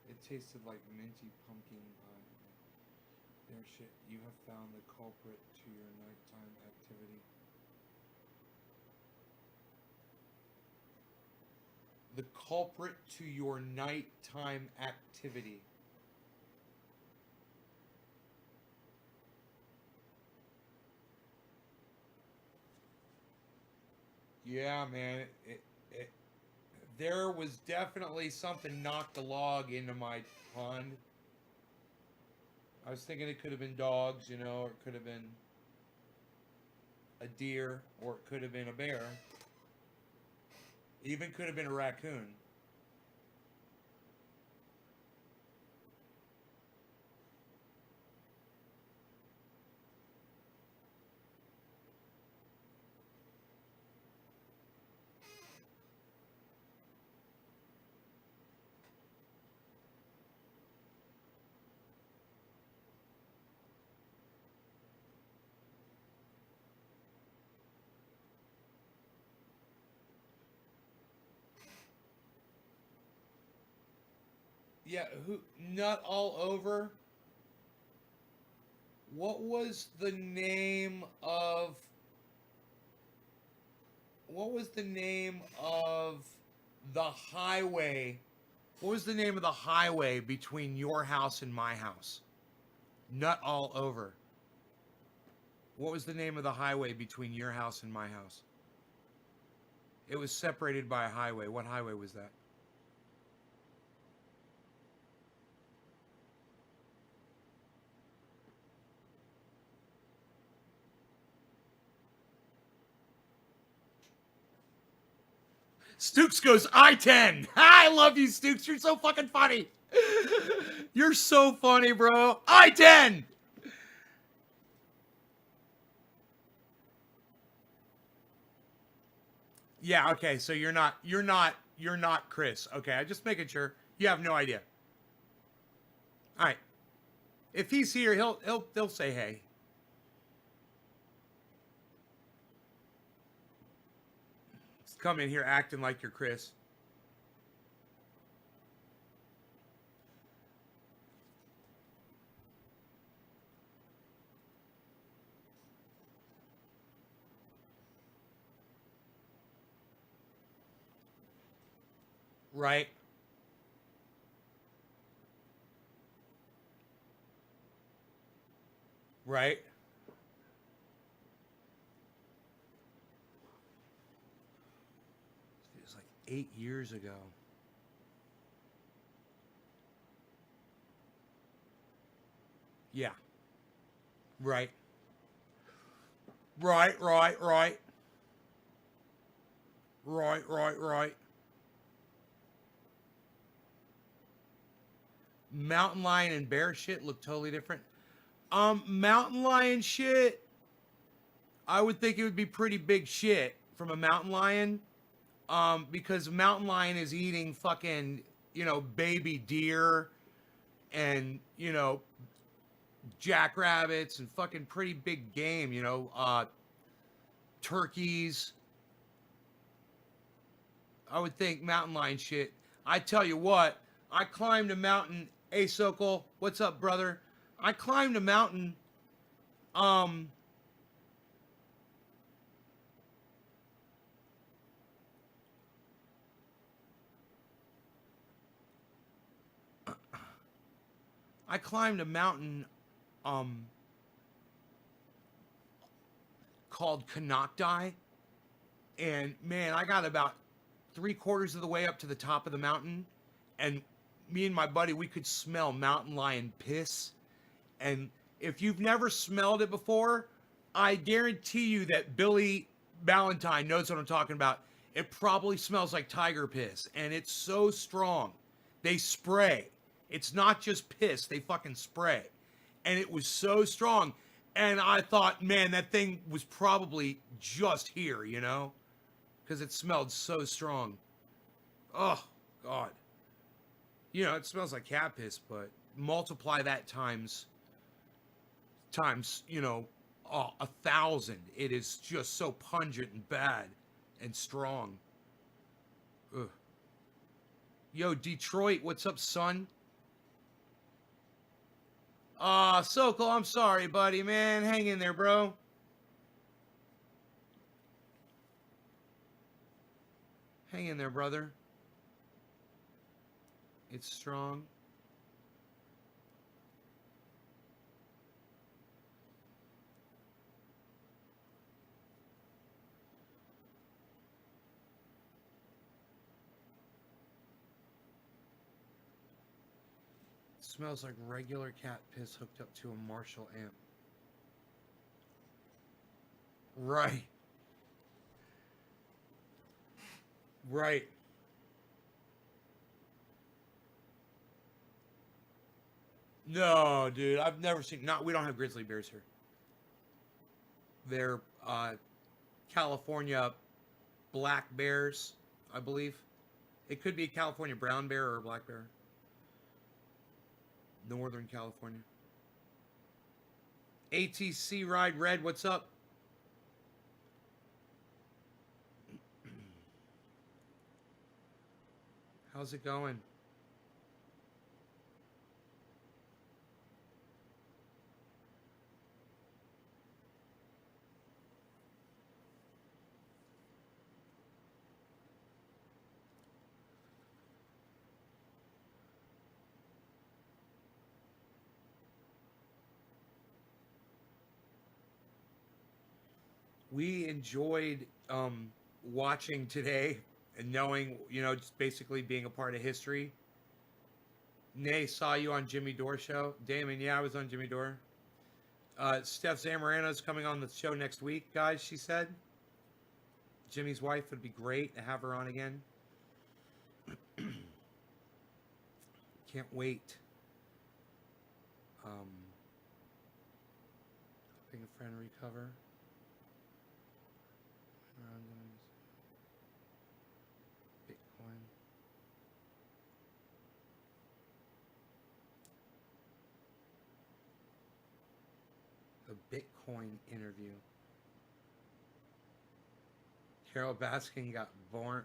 It tasted like minty pumpkin pie. There, shit. You have found the culprit to your nighttime activity. The culprit to your nighttime activity. Yeah, man. There was definitely something knocked a log into my pond. I was thinking it could have been dogs, you know, or it could have been a deer, or it could have been a bear. Even could have been a raccoon. Yeah, who nut all over? What was the name of the highway? What was the name of the highway between your house and my house? Nut all over. What was the name of the highway between your house and my house? It was separated by a highway. What highway was that? Stooks goes I-10. I love you, Stooks. You're so fucking funny. You're so funny, bro. I-10. Yeah, okay. So you're not Chris. Okay, I'm just making sure. You have no idea. All right. If he's here, he'll say hey. Just come in here acting like you're Chris. Right. Right. It was like 8 years ago. Yeah. Right. Right. Mountain lion and bear shit look totally different. Mountain lion shit, I would think it would be pretty big shit from a mountain lion. Because mountain lion is eating fucking, baby deer and, jackrabbits and fucking pretty big game, turkeys. I would think mountain lion shit. I tell you what, I climbed a mountain. Hey, Sokol, what's up, brother? I climbed a mountain. I climbed a mountain, called Canocti, and man, I got about 3/4 of the way up to the top of the mountain, and me and my buddy, we could smell mountain lion piss. And if you've never smelled it before, I guarantee you that Billy Valentine knows what I'm talking about. It probably smells like tiger piss, and it's so strong. They spray. It's not just piss, they fucking spray. And it was so strong. And I thought, man, that thing was probably just here, because it smelled so strong. Oh, God. It smells like cat piss, but multiply that times 1,000. It is just so pungent and bad and strong. Ugh. Yo, Detroit, what's up, son? Sokol, I'm sorry, buddy, man. Hang in there, bro. Hang in there, brother. It's strong. It smells like regular cat piss hooked up to a Marshall amp. Right. Right. No, dude, I've never seen. We don't have grizzly bears here. They're California black bears, I believe. It could be a California brown bear or a black bear. Northern California. ATC Ride Red, what's up? How's it going? we enjoyed watching today and knowing, just basically being a part of history. Nay, saw you on Jimmy Dore show. Damon, yeah, I was on Jimmy Dore. Steph Zamorano's coming on the show next week, guys, she said. Jimmy's wife, would be great to have her on again. Can't wait. Helping a friend recover. Bitcoin. A Bitcoin interview. Carol Baskin got born.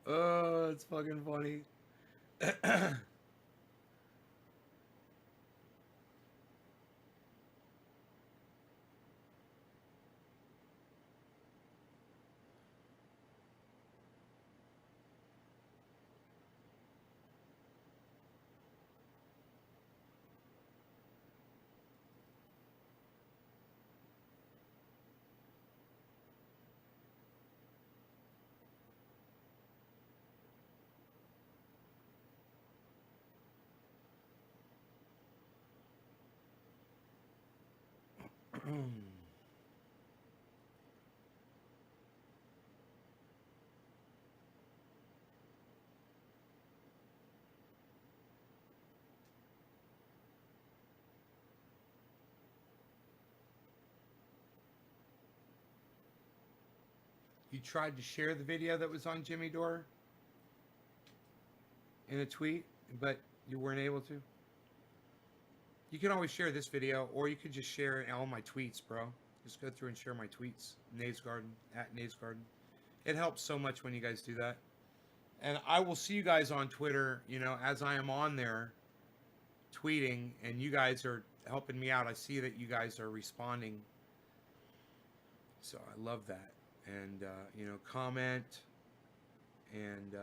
Oh, it's fucking funny. You tried to share the video that was on Jimmy Dore in a tweet, but you weren't able to. You can always share this video, or you could just share all my tweets, bro. Just go through and share my tweets. Nave's Garden, at Nave's Garden. It helps so much when you guys do that. And I will see you guys on Twitter, as I am on there tweeting, and you guys are helping me out. I see that you guys are responding. So I love that. And, comment and,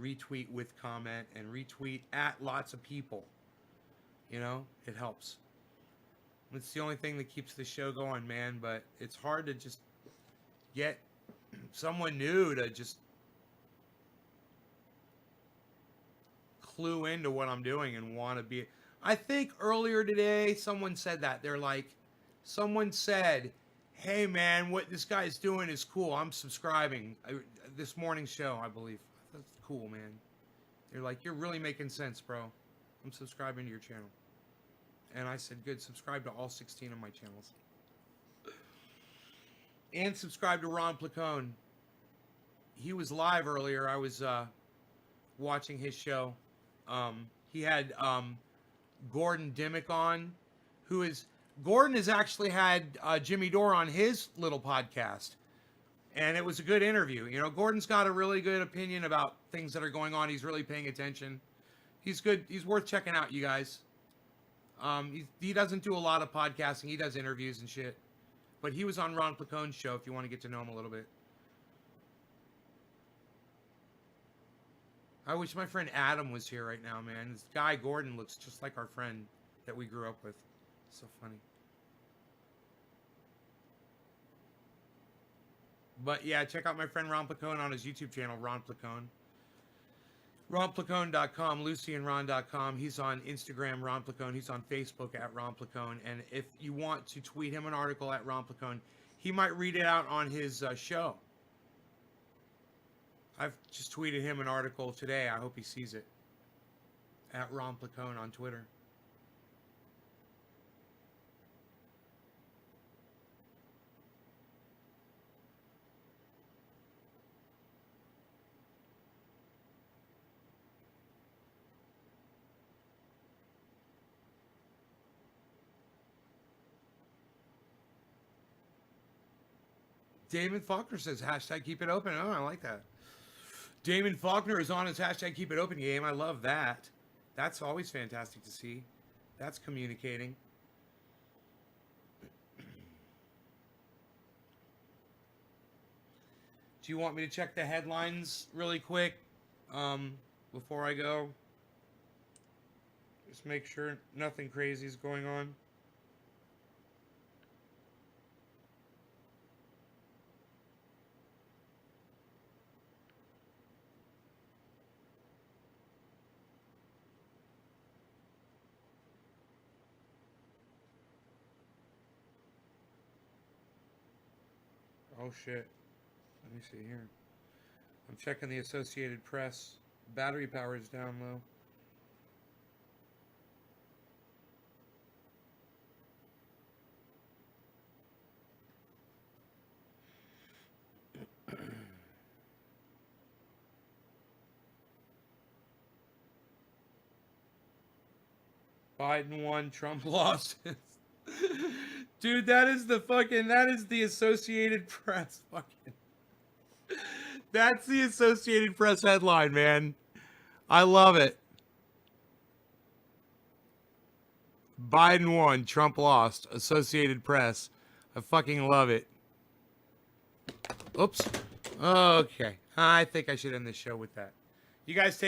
retweet with comment and retweet at lots of people. It helps. It's the only thing that keeps the show going, man, but it's hard to just get someone new to just clue into what I'm doing and want to be. I think earlier today someone said that. Someone said, hey man, what this guy's doing is cool. I'm subscribing. This morning's show, I believe. That's cool, man. They're like, you're really making sense, bro. I'm subscribing to your channel. And I said, good, subscribe to all 16 of my channels. And subscribe to Ron Placone. He was live earlier. I was watching his show. He had Gordon Dimmick on, Gordon has actually had Jimmy Dore on his little podcast. And it was a good interview. Gordon's got a really good opinion about things that are going on. He's really paying attention. He's good. He's worth checking out, you guys. He doesn't do a lot of podcasting. He does interviews and shit. But he was on Ron Placone's show if you want to get to know him a little bit. I wish my friend Adam was here right now, man. This guy, Gordon, looks just like our friend that we grew up with. So funny. But yeah, check out my friend Ron Placone on his YouTube channel, Ron Placone. RonPlacone.com, LucyandRon.com. He's on Instagram, Ron Placone. He's on Facebook at Ron Placone. And if you want to tweet him an article at Ron Placone, he might read it out on his show. I've just tweeted him an article today. I hope he sees it. At Ron Placone on Twitter. Damon Faulkner says, hashtag keep it open. Oh, I like that. Damon Faulkner is on his hashtag keep it open game. I love that. That's always fantastic to see. That's communicating. Do you want me to check the headlines really quick before I go? Just make sure nothing crazy is going on. Oh shit. Let me see here. I'm checking the Associated Press. Battery power is down low. Biden won, Trump lost. Dude, that is the Associated Press fucking. That's the Associated Press headline, man. I love it. Biden won, Trump lost. Associated Press. I fucking love it. Oops. Okay. I think I should end the show with that. You guys take